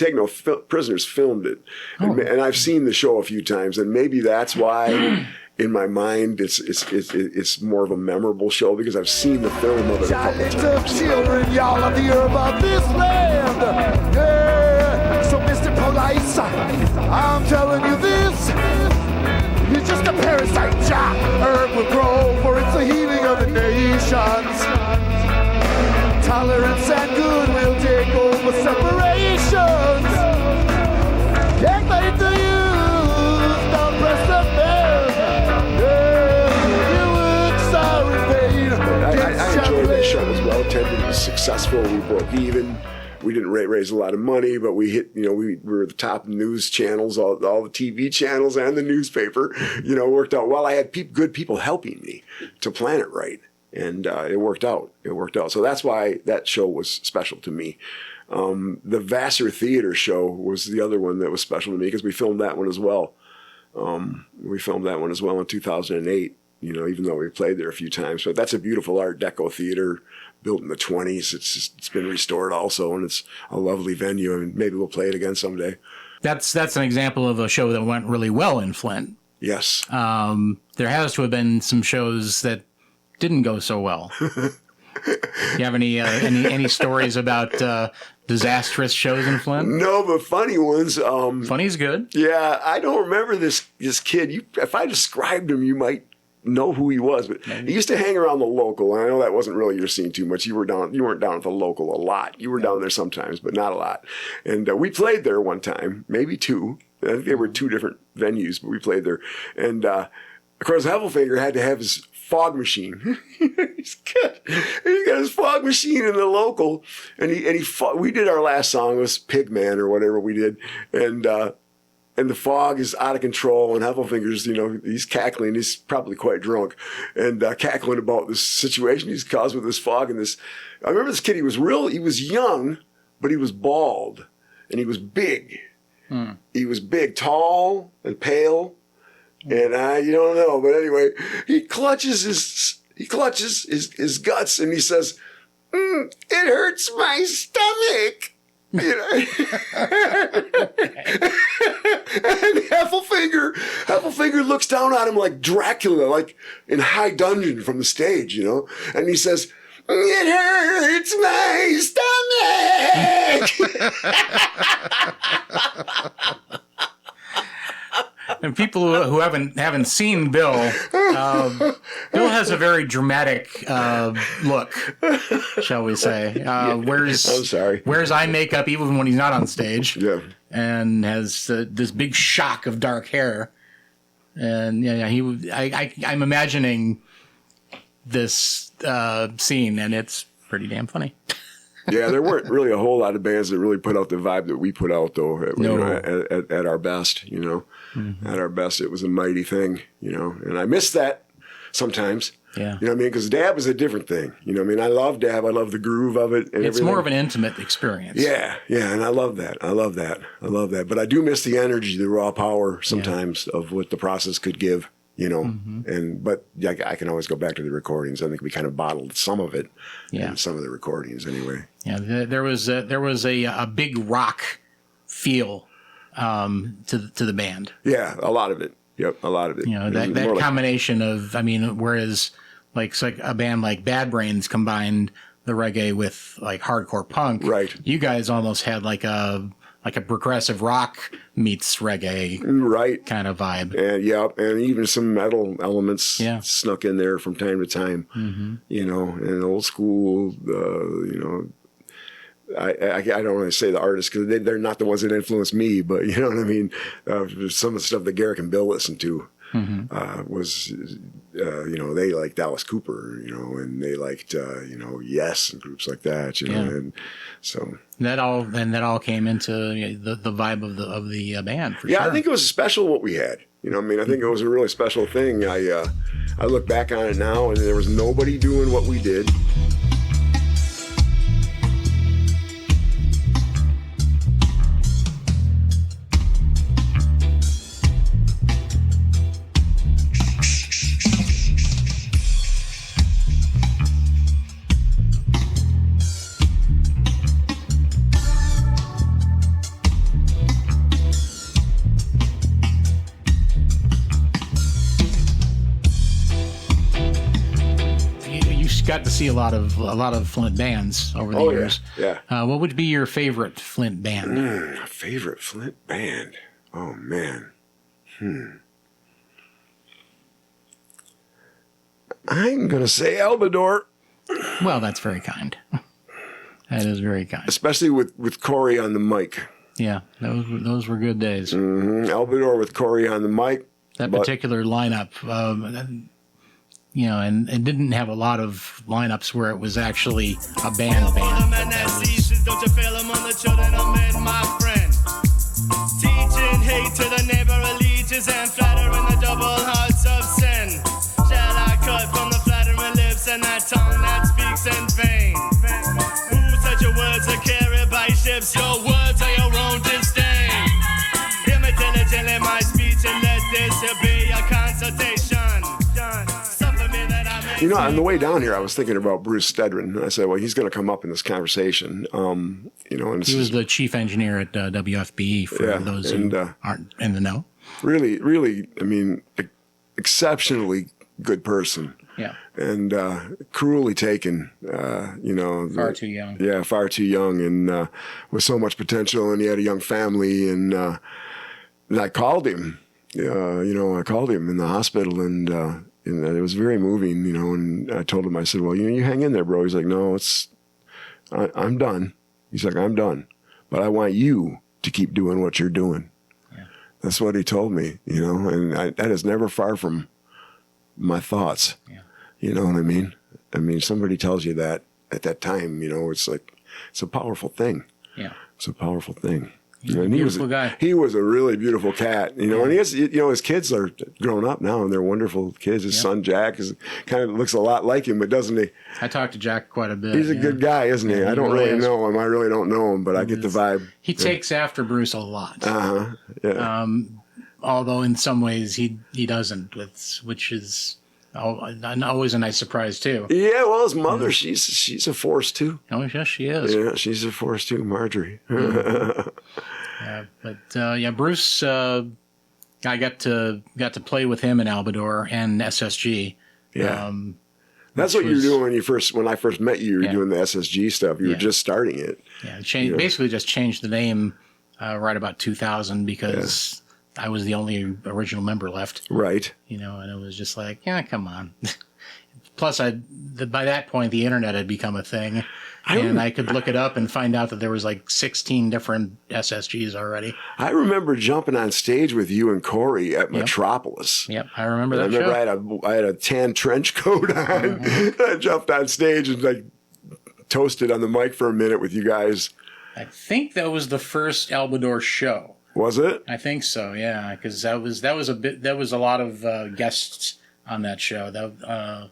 Prisoners filmed it, and I've seen the show a few times, and maybe that's why. In my mind, it's more of a memorable show because I've seen the film of it a couple times. Children, y'all have heard about this land. Yeah. So, Mr. Police, I'm telling you this. You're just a parasite. Herb will grow for it's the healing of the nations. Tolerance and good will take over separations. Can't wait to use, don't press the bell. I enjoyed that show. It was well attended. It was successful. We broke even. We didn't raise a lot of money, but we hit. We were the top news channels, all the TV channels, and the newspaper. Worked out well. I had good people helping me to plan it right, and it worked out. So that's why that show was special to me. The Vassar Theater show was the other one that was special to me because we filmed that one as well. We filmed that one as well in 2008. Even though we played there a few times. But that's a beautiful Art Deco theater built in the 1920s. It's been restored also, and it's a lovely venue, and maybe we'll play it again someday. That's an example of a show that went really well in Flint. Yes. There has to have been some shows that didn't go so well. You have any stories about disastrous shows in Flint? No, but funny ones. Funny's good. Yeah, I don't remember this kid. If I described him, you might know who he was, but he used to hang around the local. And I know that wasn't really your scene too much. You weren't down at the local a lot. You were down there sometimes, but not a lot. And we played there one time, maybe two. I think there were two different venues, but we played there. And of course, Heffelfinger had to have his fog machine. He's got his fog machine in the local, and we did our last song, it was Pigman or whatever we did, and the fog is out of control, and Heffelfinger's, he's cackling. He's probably quite drunk, and cackling about this situation he's caused with this fog and this. I remember this kid. He was young, but he was bald, and he was big. He was big, tall, and pale, and you don't know. But anyway, he clutches his guts, and he says, "It hurts my stomach." And Heffelfinger looks down on him like Dracula, like in High Dungeon from the stage, and he says, "It hurts my stomach." And people who haven't seen Bill, Bill has a very dramatic look, shall we say? Wears eye makeup even when he's not on stage. Yeah. And has this big shock of dark hair. And I'm imagining this scene, and it's pretty damn funny. Yeah, there weren't really a whole lot of bands that really put out the vibe that we put out, though. At our best, at our best, it was a mighty thing, And I miss that sometimes. Yeah. You know what I mean? Because Dab is a different thing. You know what I mean? I love Dab. I love the groove of it. And it's everything. more of an intimate experience. Yeah, and I love that. I love that. But I do miss the energy, the raw power sometimes of what the process could give. But I can always go back to the recordings. I think we kind of bottled some of it in some of the recordings anyway. Yeah, there was a big rock feel to the band. Yeah, a lot of it. Yep, a lot of it. That combination of, whereas it's like a band like Bad Brains combined the reggae with like hardcore punk. Right. You guys almost had like a progressive rock meets reggae kind of vibe. And even some metal elements snuck in there from time to time. And old school, I don't want to say the artists because they're not the ones that influenced me, but you know what I mean? Some of the stuff that Garrick and Bill listened to was, they liked Dallas Cooper, and they liked, Yes and groups like that, and so. That all came into the vibe of the band for sure. Yeah, I think it was special what we had. I think it was a really special thing. I look back on it now, and there was nobody doing what we did. Got to see a lot of Flint bands over the years. Yeah. What would be your favorite Flint band? Favorite Flint band? Oh man. I'm gonna say Albadore. Well, that's very kind. That is very kind. Especially with Corey on the mic. Yeah, those were good days. Albadore with Corey on the mic. That particular lineup. And didn't have a lot of lineups where it was actually a band. Don't you feel them on the children of men, my friend? Teaching hate to the neighbor allegiance and flattering the double hearts of sin. Shall I cut from the flattering lips and that tongue that speaks in vain? Who said your words are carried by ships? Your words are your own disdain. Hear me diligently my speech and let this be a consultation. On the way down here, I was thinking about Bruce Stedron. I said, well, he's going to come up in this conversation. And he was the chief engineer at WFBE for those who aren't in the know. Really, really, exceptionally good person. Yeah. And cruelly taken, Far too young. Yeah, far too young, and with so much potential, and he had a young family, and I called him. I called him in the hospital, and it was very moving, and I told him, I said, well, you hang in there, bro. He's like, no, I'm done. He's like, I'm done. But I want you to keep doing what you're doing. Yeah. That's what he told me, and that is never far from my thoughts. Yeah. You know what I mean? Somebody tells you that at that time, it's like, it's a powerful thing. Yeah. It's a powerful thing. He's a beautiful guy. He was a really beautiful cat, and he has, his kids are grown up now, and they're wonderful kids. His son Jack kind of looks a lot like him, but doesn't he? I talked to Jack quite a bit. He's a good guy, isn't he? I don't really know him. I really don't know him, but I get the vibe. He takes after Bruce a lot. Yeah. Although in some ways he doesn't, which is always a nice surprise too. Yeah, well, his mother, she's a force too. Oh yes, she is. Yeah, she's a force too, Marjorie. Bruce. I got to play with him in Albadore and SSG. Yeah, that's what you were doing when I first met you. You were doing the SSG stuff. You were just starting it. Yeah, basically just changed the name right about 2000 because I was the only original member left. Right. And it was just like, come on. Plus, by that point, the internet had become a thing. I could look it up and find out that there was like 16 different SSGs already. I remember jumping on stage with you and Corey at Metropolis. Yep, I remember that. I remember I had a tan trench coat on. I jumped on stage and like toasted on the mic for a minute with you guys. I think that was the first Albadore show. Was it? I think so. Yeah, because that was a lot of guests on that show. That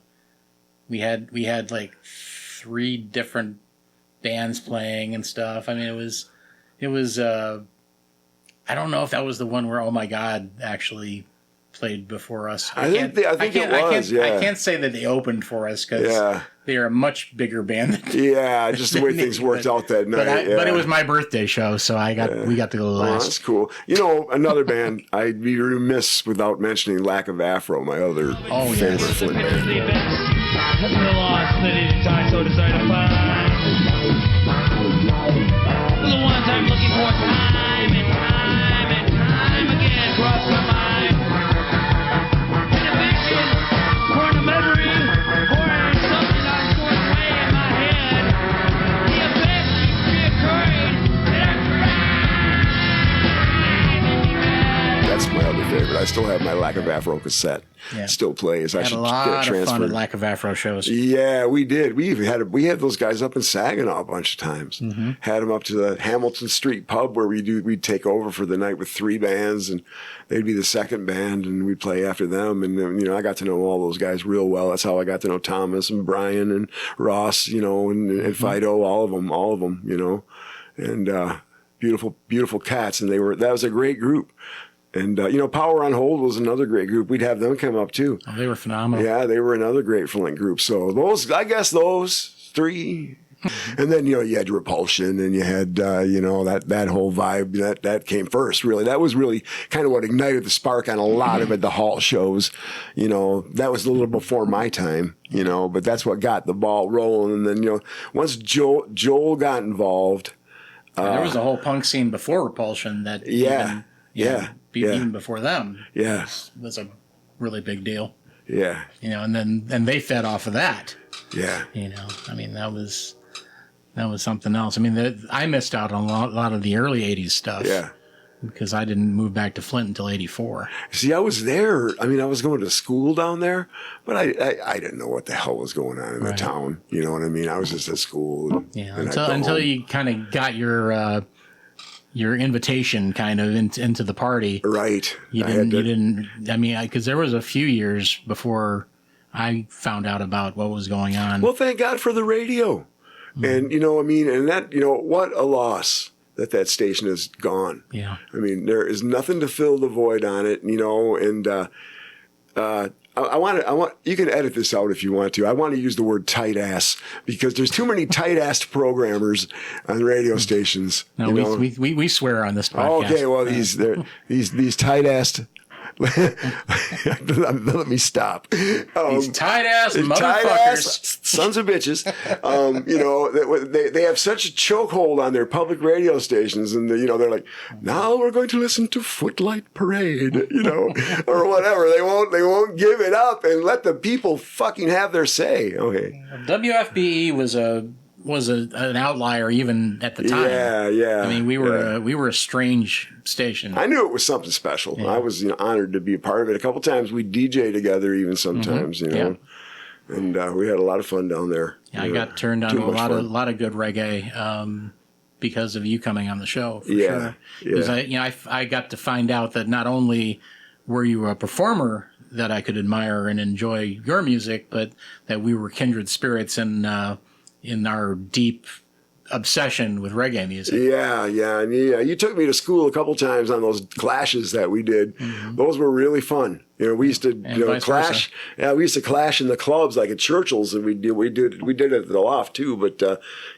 we had like 3 different bands playing and stuff. I mean, it was I don't know if that was the one where Oh My God actually played before us. I think it was. I can't say that they opened for us because they are a much bigger band than just the way things worked out that night. But it was my birthday show, so we got to go last. That's cool. You know, another band I'd be remiss without mentioning Lack of Afro, my other favorite Flint band. The ones I'm looking for time and time and time again cross my mind. An eviction, or a memory, or something I'm stored away in my head. The event keeps reoccurring, and I'm driving me mad. That's my other favorite. I still have my Lack of Afro cassette. Yeah. Still plays. I Had should a lot get of transferred. fun at Lack of Afro shows. Yeah, we did. We had those guys up in Saginaw a bunch of times. Mm-hmm. Had them up to the Hamilton Street pub where we'd take over for the night with 3 bands, and they'd be the second band, and we'd play after them. And you know, I got to know all those guys real well. That's how I got to know Thomas and Brian and Ross, you know, and Fido, all of them, you know, and beautiful cats. And that was a great group. And, you know, Power on Hold was another great group. We'd have them come up, too. Oh, they were phenomenal. Yeah, they were another great Flint group. So those 3. And then, you know, you had Repulsion and you had, you know, that whole vibe that came first, really. That was really kind of what ignited the spark on a lot of it, the hall shows. You know, that was a little before my time, you know, but that's what got the ball rolling. And then, you know, once Joel got involved. There was a whole punk scene before Repulsion that even before them was a really big deal. Yeah. You know, and they fed off of that. Yeah. You know, I mean, that was something else. I mean, I missed out on a lot of the early 80s stuff. Yeah. Because I didn't move back to Flint until 84. See, I was there. I mean, I was going to school down there, but I didn't know what the hell was going on in the town. You know what I mean? I was just at school. Yeah. Until you kind of got your invitation kind of into the party. Right. You didn't, I mean, because there was a few years before I found out about what was going on. Well, thank God for the radio. And, you know, I mean, and that, you know, what a loss that station is gone. Yeah. I mean, there is nothing to fill the void on it, you know, and, I want, you can edit this out if you want to. I want to use the word tight ass because there's too many tight ass programmers on radio stations. No, we swear on this podcast. Okay. Well, these tight ass, let me stop. These tight ass motherfuckers, sons of bitches. You know, they have such a chokehold on their public radio stations, and you know, they're like, now we're going to listen to Footlight Parade, you know, or whatever. They won't give it up and let the people fucking have their say. Okay. WFBE was an outlier even at the time. Yeah. I mean, we were a strange station. I knew it was something special. Yeah. I was honored to be a part of it. A couple times we DJ together, even sometimes, you know, and we had a lot of fun down there. Yeah, I got turned on to a lot of good reggae because of you coming on the show. For sure. Because I got to find out that not only were you a performer that I could admire and enjoy your music, but that we were kindred spirits in our deep obsession with reggae music. Yeah. You took me to school a couple times on those clashes that we did. Mm-hmm. Those were really fun. You know, we used to clash. Yeah, we used to clash in the clubs like at Churchill's, and we did it at the Loft too. But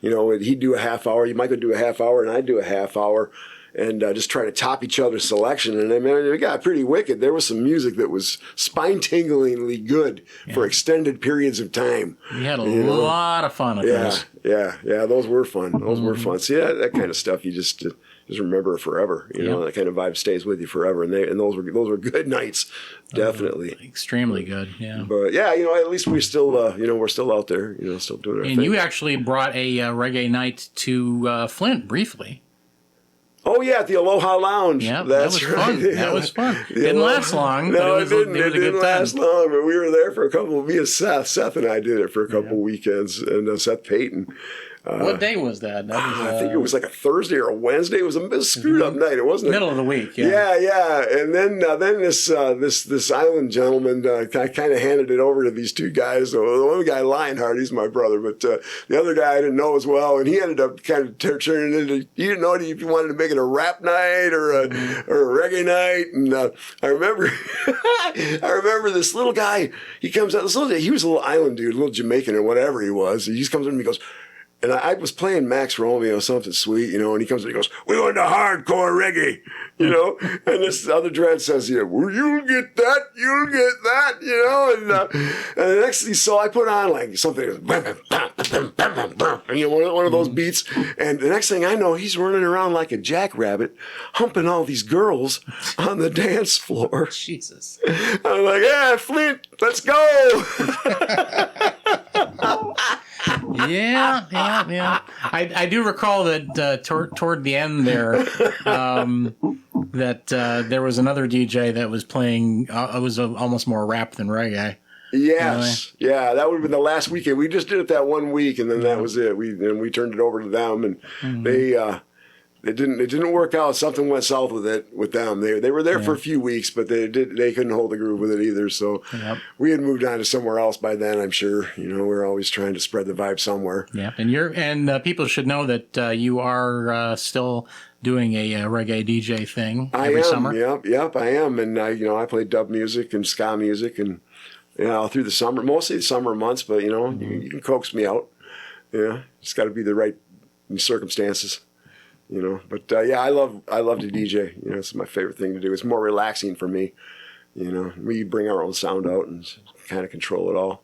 you know, he'd do a half hour. Mike would do a half hour, and I'd do a half hour. and just try to top each other's selection. And I mean, it got pretty wicked. There was some music that was spine-tinglingly good for extended periods of time. We had a lot of fun with those. Yeah. Those were fun. Those were fun. See, that kind of stuff you just remember it forever. You know, that kind of vibe stays with you forever. And those were good nights, definitely. Extremely good. Yeah. But yeah, at least we still, we're still out there. Still doing our thing. And you actually brought a reggae night to Flint briefly. Oh yeah, at the Aloha Lounge. Yeah, that's that was right. fun. Yeah. That was fun. Didn't last long. No, but it didn't. It didn't last time. long. But we were there for a couple. Me and Seth and I did it for a couple weekends, and Seth Payton. What day was that? I think it was like a Thursday or a Wednesday. It was a screwed up night. It wasn't middle of the week. Yeah. And then this island gentleman kind of handed it over to these two guys. So the one guy, Lionheart, he's my brother, but the other guy I didn't know as well. And he ended up kind of turning it into. He didn't know if you wanted to make it a rap night or a reggae night. And I remember this little guy. He comes out. He was a little island dude, a little Jamaican or whatever he was. He just comes in and he goes. And I was playing Max Romeo, something sweet, and he comes and he goes, "We want the hardcore reggae," And this other dread says, "Well, you'll get that, and the next thing, so I put on like something, one of those beats, and the next thing I know, he's running around like a jackrabbit, humping all these girls on the dance floor. Jesus. I'm like, "Yeah, Flint, let's go." Yeah. I do recall that toward the end there, that there was another DJ that was playing. It was almost more rap than reggae. Yes, yeah, that would have been the last weekend. We just did it that one week, and then that was it. We turned it over to them, and it didn't work out. Something went south with them. They were there for a few weeks, but they couldn't hold the groove with it either. So we had moved on to somewhere else by then. I'm sure. We're always trying to spread the vibe somewhere. Yeah, and people should know that you are still doing a reggae DJ thing every summer. Yep, I am, and I play dub music and ska music, and all through the summer, mostly the summer months. But you can coax me out. It's got to be the right circumstances. But I love to DJ. It's my favorite thing to do. It's more relaxing for me. We bring our own sound out and kind of control it all.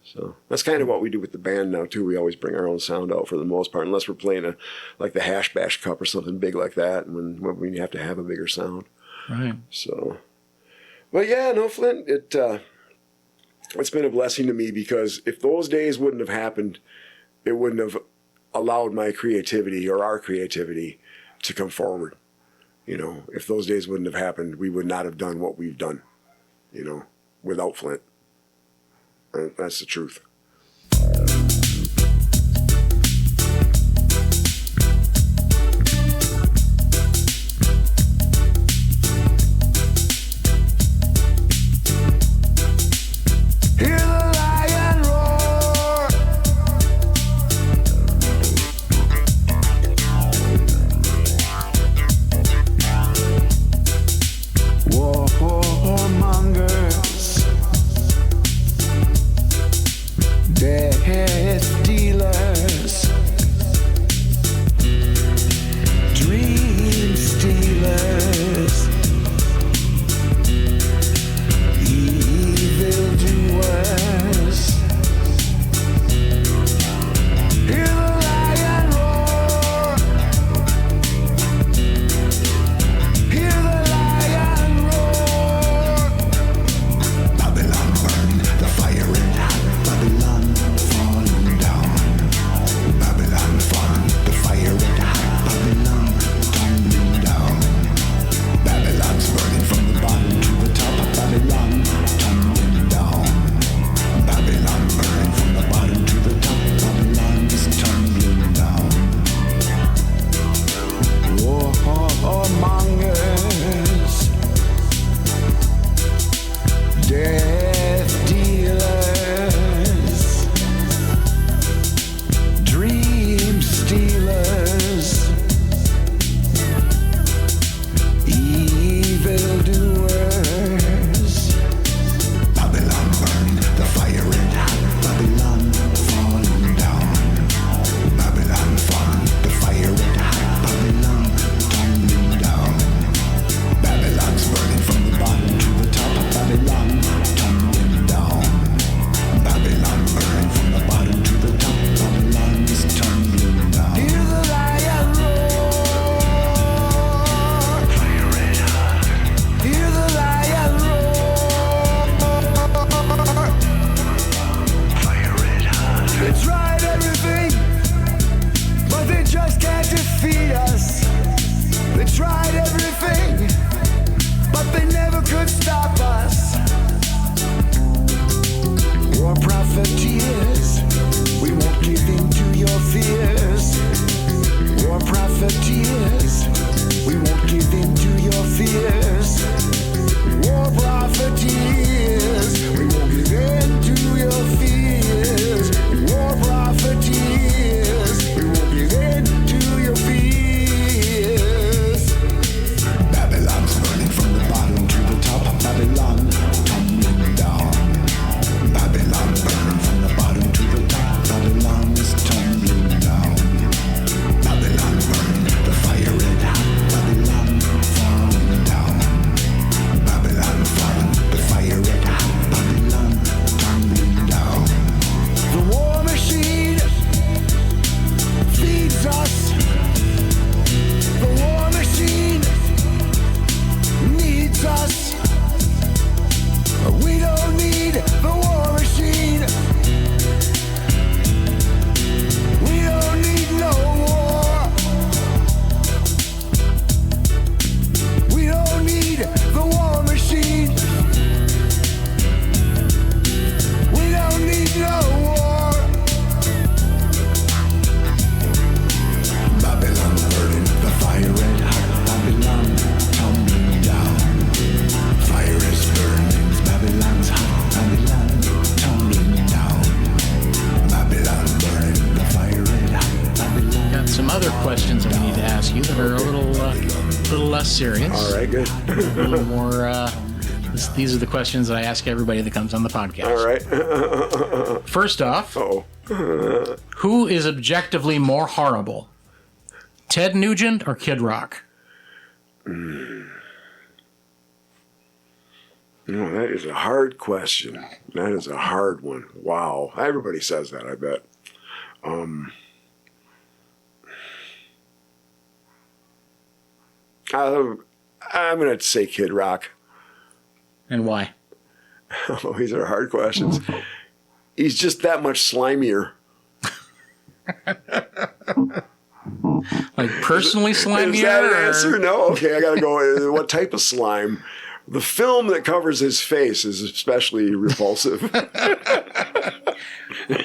So that's kind of what we do with the band now too. We always bring our own sound out for the most part, unless we're playing like the Hash Bash Cup or something big like that, and when we have to have a bigger sound. Right. So, but Flint, it's been a blessing to me, because if those days wouldn't have happened, it wouldn't have allowed my creativity or our creativity to come forward. If those days wouldn't have happened, we would not have done what we've done, without Flint. And that's the truth. Hear the lion roar. Warmongers profiteers. We won't give in to your fears. War profiteers. We won't give in to your fears. War profiteers. We won't give in to your fears. War profiteers. We won't give in to your fears. Babylon's burning from the bottom to the top. Babylon tumbling down. Babylon burning from the bottom to the top. Babylon's tumbling down. Babylon burning, the fire red hot. Babylon falling down. Babylon falling, the fire red hot. Babylon tumbling down. The war machine feeds us. The war machine needs us. We don't need the war machine. We don't need no war. We don't need the war machine. We don't need no war. Babylon burning, the fire red hot. Babylon tumbling down. Fire is burning, Babylon's hot. Babylon tumbling down. Babylon burning, the fire red hot. Babylon. Got some other questions that we need to ask you that are a little less serious. All right, good. A little more. These are the questions that I ask everybody that comes on the podcast. All right. First off, Oh. who is objectively more horrible, Ted Nugent or Kid Rock? That is a hard question. That is a hard one. Wow. Everybody says that, I bet. I'm going to say Kid Rock. And why? Oh, these are hard questions. He's just that much slimier. Like personally slimier? Is that an or- answer? No? Okay, I got to go. What type of slime? The film that covers his face is especially repulsive.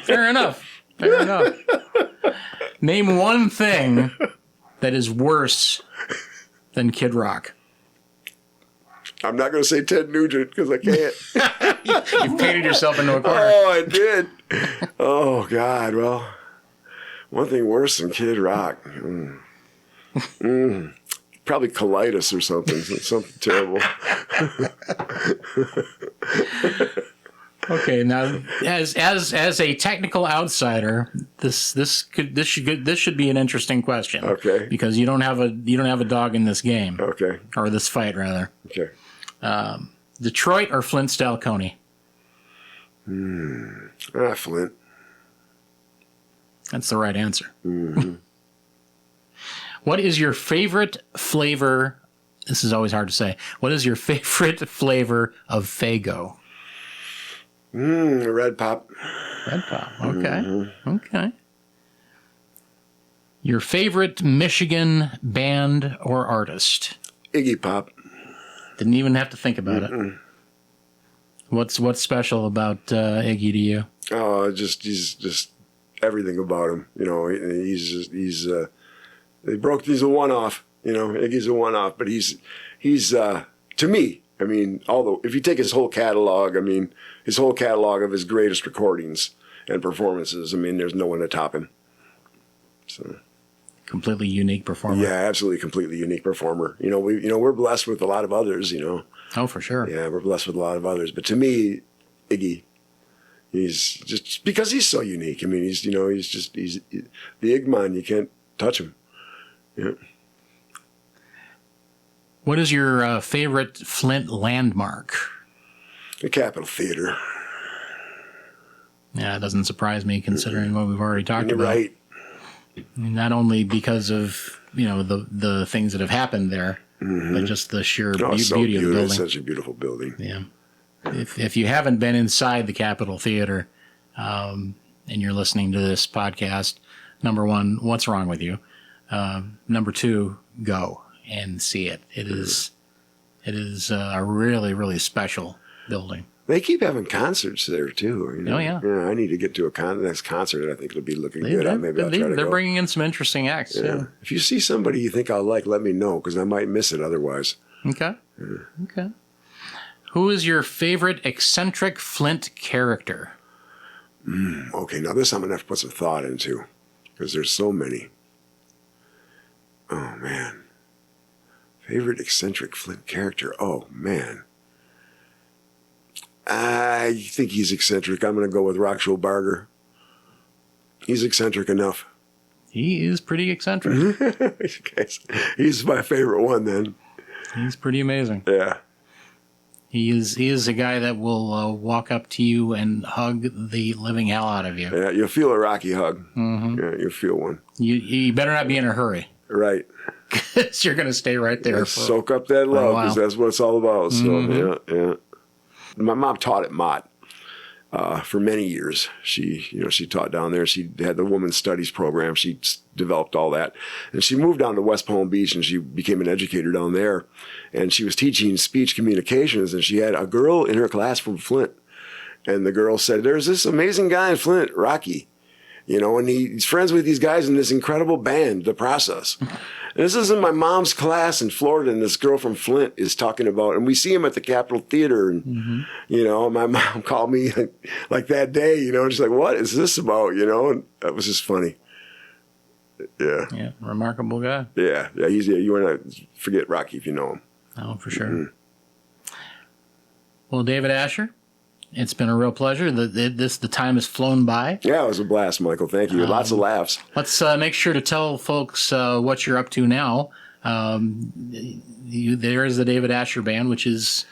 Fair enough. Fair enough. Name one thing that is worse than Kid Rock. I'm not going to say Ted Nugent because I can't. You've painted yourself into a corner. Oh, I did. Oh, God. Well, one thing worse than Kid Rock. Probably colitis or something. Something terrible. Okay, now as a technical outsider, this should be an interesting question. Okay. Because you don't have a dog in this game. Okay. Or this fight rather. Okay. Detroit or Flint style Coney? Flint. That's the right answer. Mm-hmm. What is your favorite flavor? This is always hard to say. What is your favorite flavor of Faygo? Red Pop. Red Pop. Okay. Okay. Your favorite Michigan band or artist? Iggy Pop. Didn't even have to think about it. What's special about Iggy to you? Oh, he's just everything about him. You know, he's a one-off. You know, Iggy's a one-off, but he's to me. I mean, although if you take his whole catalog, of his greatest recordings and performances, I mean, there's no one to top him. So. Completely unique performer. Yeah, absolutely, completely unique performer. You know, we're blessed with a lot of others. You know. Oh, for sure. Yeah, we're blessed with a lot of others, but to me, Iggy, he's just because he's so unique. I mean, he's the Igman. You can't touch him. Yeah. What is your favorite Flint landmark? The Capitol Theater. Yeah, it doesn't surprise me considering what we've already talked You're about. right. Not only because of the things that have happened there, but just the sheer beauty of the building. It's such a beautiful building. Yeah. If you haven't been inside the Capitol Theater and you're listening to this podcast, number one, what's wrong with you? Number two, go and see it. It is a really, really special building. They keep having concerts there too. You know? Oh, yeah. Yeah, I need to get to the next concert. I think it'll be looking good. Maybe I'll try to go. They're bringing in some interesting acts. Yeah. If you see somebody you think I'll like, let me know because I might miss it otherwise. Okay. Yeah. Okay. Who is your favorite eccentric Flint character? Okay, now this I'm going to have to put some thought into because there's so many. Oh, man. Favorite eccentric Flint character? Oh, man. I think he's eccentric. I'm going to go with Rockshell Barger. He's eccentric enough. He is pretty eccentric. He's my favorite one then. He's pretty amazing. Yeah. He is a guy that will walk up to you and hug the living hell out of you. Yeah, you'll feel a Rocky hug. Mm-hmm. Yeah, you'll feel one. You better not be in a hurry. Right. Because you're going to stay right there. Soak up that love because that's what it's all about. So, yeah. My mom taught at Mott for many years. She taught down there. She had the women's studies program. She developed all that. And she moved down to West Palm Beach and she became an educator down there. And she was teaching speech communications and she had a girl in her class from Flint. And the girl said, there's this amazing guy in Flint, Rocky. And he's friends with these guys in this incredible band, The Process. And this is in my mom's class in Florida, and this girl from Flint is talking about, and we see him at the Capitol Theater, and, my mom called me like that day, and she's like, what is this about, and that was just funny. Yeah. Yeah, remarkable guy. Yeah, you want to forget Rocky if you know him. Oh, for sure. Mm-hmm. Well, David Asher, it's been a real pleasure. The time has flown by. Yeah, it was a blast, Michael. Thank you. Lots of laughs. Let's make sure to tell folks what you're up to now. There is the David Asher Band, which is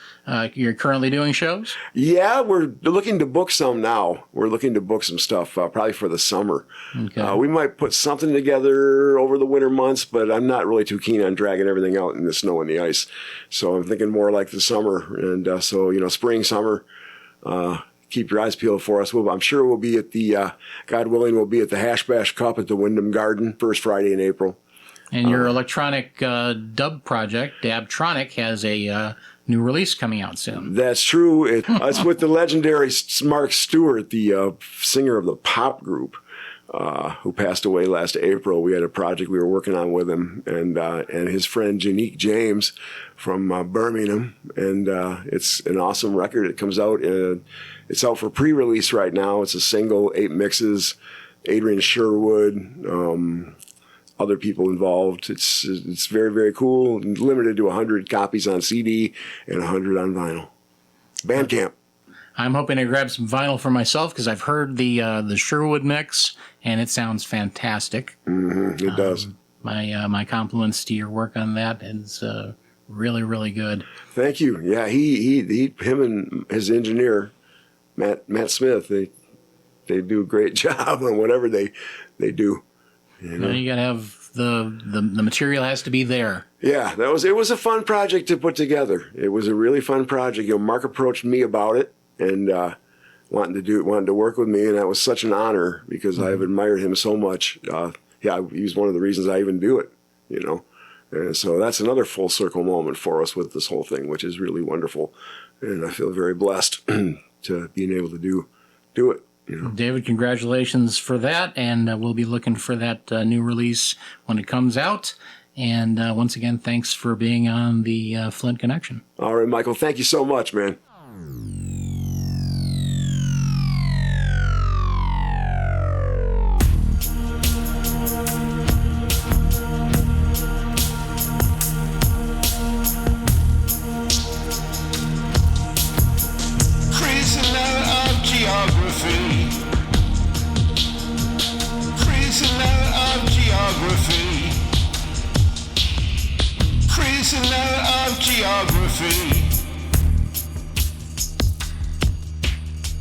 you're currently doing shows? Yeah, we're looking to book some now. We're looking to book some stuff probably for the summer. Okay. We might put something together over the winter months, but I'm not really too keen on dragging everything out in the snow and the ice. So I'm thinking more like the summer. And spring, summer. Keep your eyes peeled for us. I'm sure we'll be at the, God willing, we'll be at the Hash Bash Cup at the Wyndham Garden, first Friday in April. And your electronic dub project, Dabtronic, has a new release coming out soon. That's true. It's with the legendary Mark Stewart, the singer of the pop group, who passed away last April. We had a project we were working on with him and his friend Janique James from Birmingham. And it's an awesome record. It comes out. It's out for pre-release right now. It's a single, 8 mixes, Adrian Sherwood, other people involved. It's very, very cool. Limited to 100 copies on CD and 100 on vinyl. Bandcamp. I'm hoping to grab some vinyl for myself because I've heard the Sherwood mix and it sounds fantastic. Mm-hmm, it does. My compliments to your work on that. It's really, really good. Thank you. Yeah, him and his engineer, Matt Smith, they do a great job on whatever they do. You gotta have the material has to be there. Yeah, it was a fun project to put together. It was a really fun project. Mark approached me about it and wanted to work with me, and that was such an honor because I've admired him so much. He was one of the reasons I even do it. And so that's another full circle moment for us with this whole thing, which is really wonderful, and I feel very blessed to being able to do it. David, congratulations for that, and we'll be looking for that new release when it comes out. And once again, thanks for being on the Flint Connection. All right, Michael, thank you so much, man.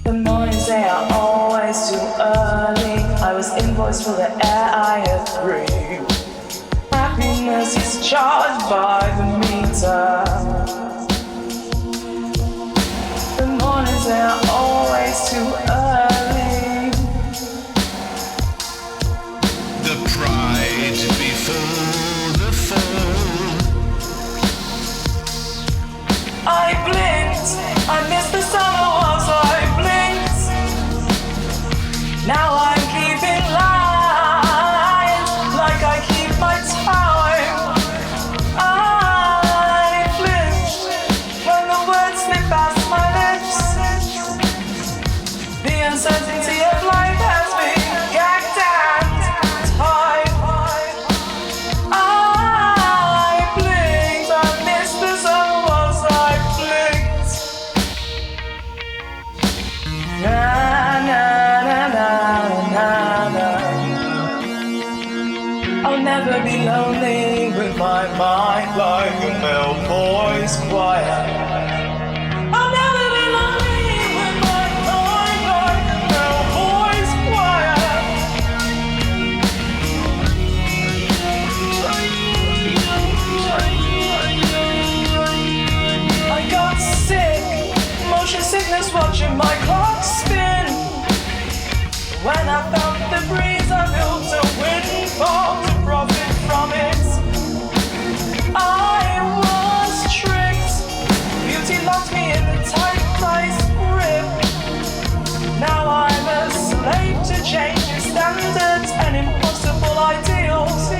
The mornings they are always too early. I was invoiced for the air I had breathed. Happiness is charged by the meter. The mornings they are always too early. The pride before the fall. I blinked, I missed the summer. certainty of life has been gagged and tied. I blinked, I missed the sun was I blinked. Na na na na na na. I'll never be lonely with my mind like a male voice choir. I'll never be lonely with my mind like a male voice choir. I got sick, motion sickness watching my clock spin. When I felt the breeze, I built a windfall to profit from it. I was tricked. Beauty locked me in a tight vice grip. Now I'm a slave to changing standards and impossible ideals.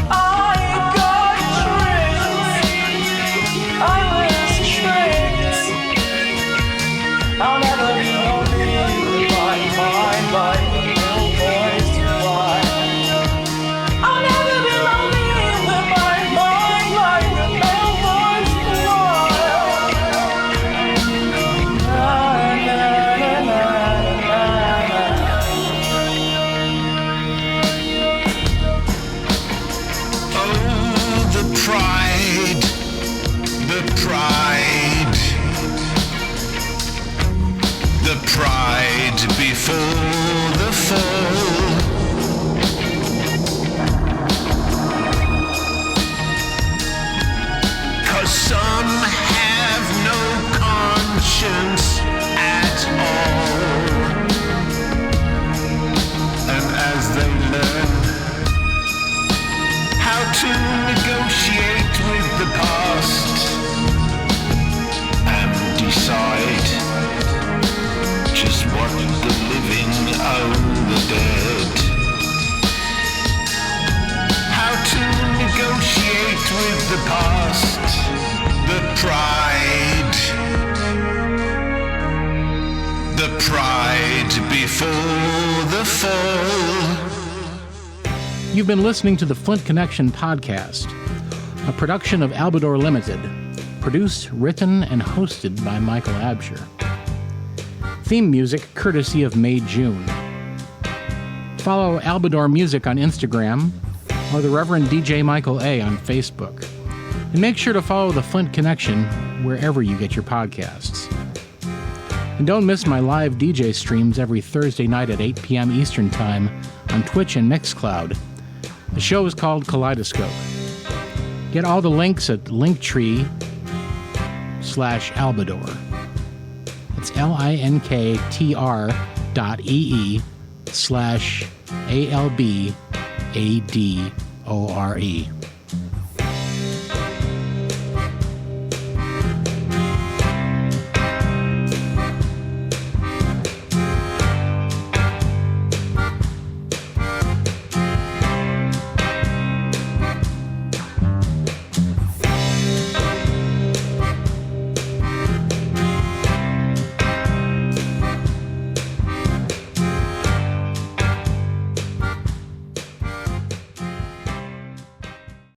I got tricked. I was tricked. I'll never be lonely with my mind like a little boy's cry. I'll never be lonely with my mind like a little boy's cry. Na, na, na, na, Oh, the pride, the pride, the pride before the fall. 'Cause some have no conscience at all. And as they learn how to negotiate with the past and decide just what the living owe the dead. How to negotiate with the past, the pride before the fall. You've been listening to the Flint Connection Podcast, a production of Albadore Limited, produced, written, and hosted by Michael Absher. Theme music courtesy of May June. Follow Albadore Music on Instagram or the Reverend DJ Michael A on Facebook. And make sure to follow the Flint Connection wherever you get your podcasts. And don't miss my live DJ streams every Thursday night at 8 p.m. Eastern Time on Twitch and Mixcloud. The show is called Kaleidoscope. Get all the links at linktree/Albadore. It's linktr.ee/ALBADORE.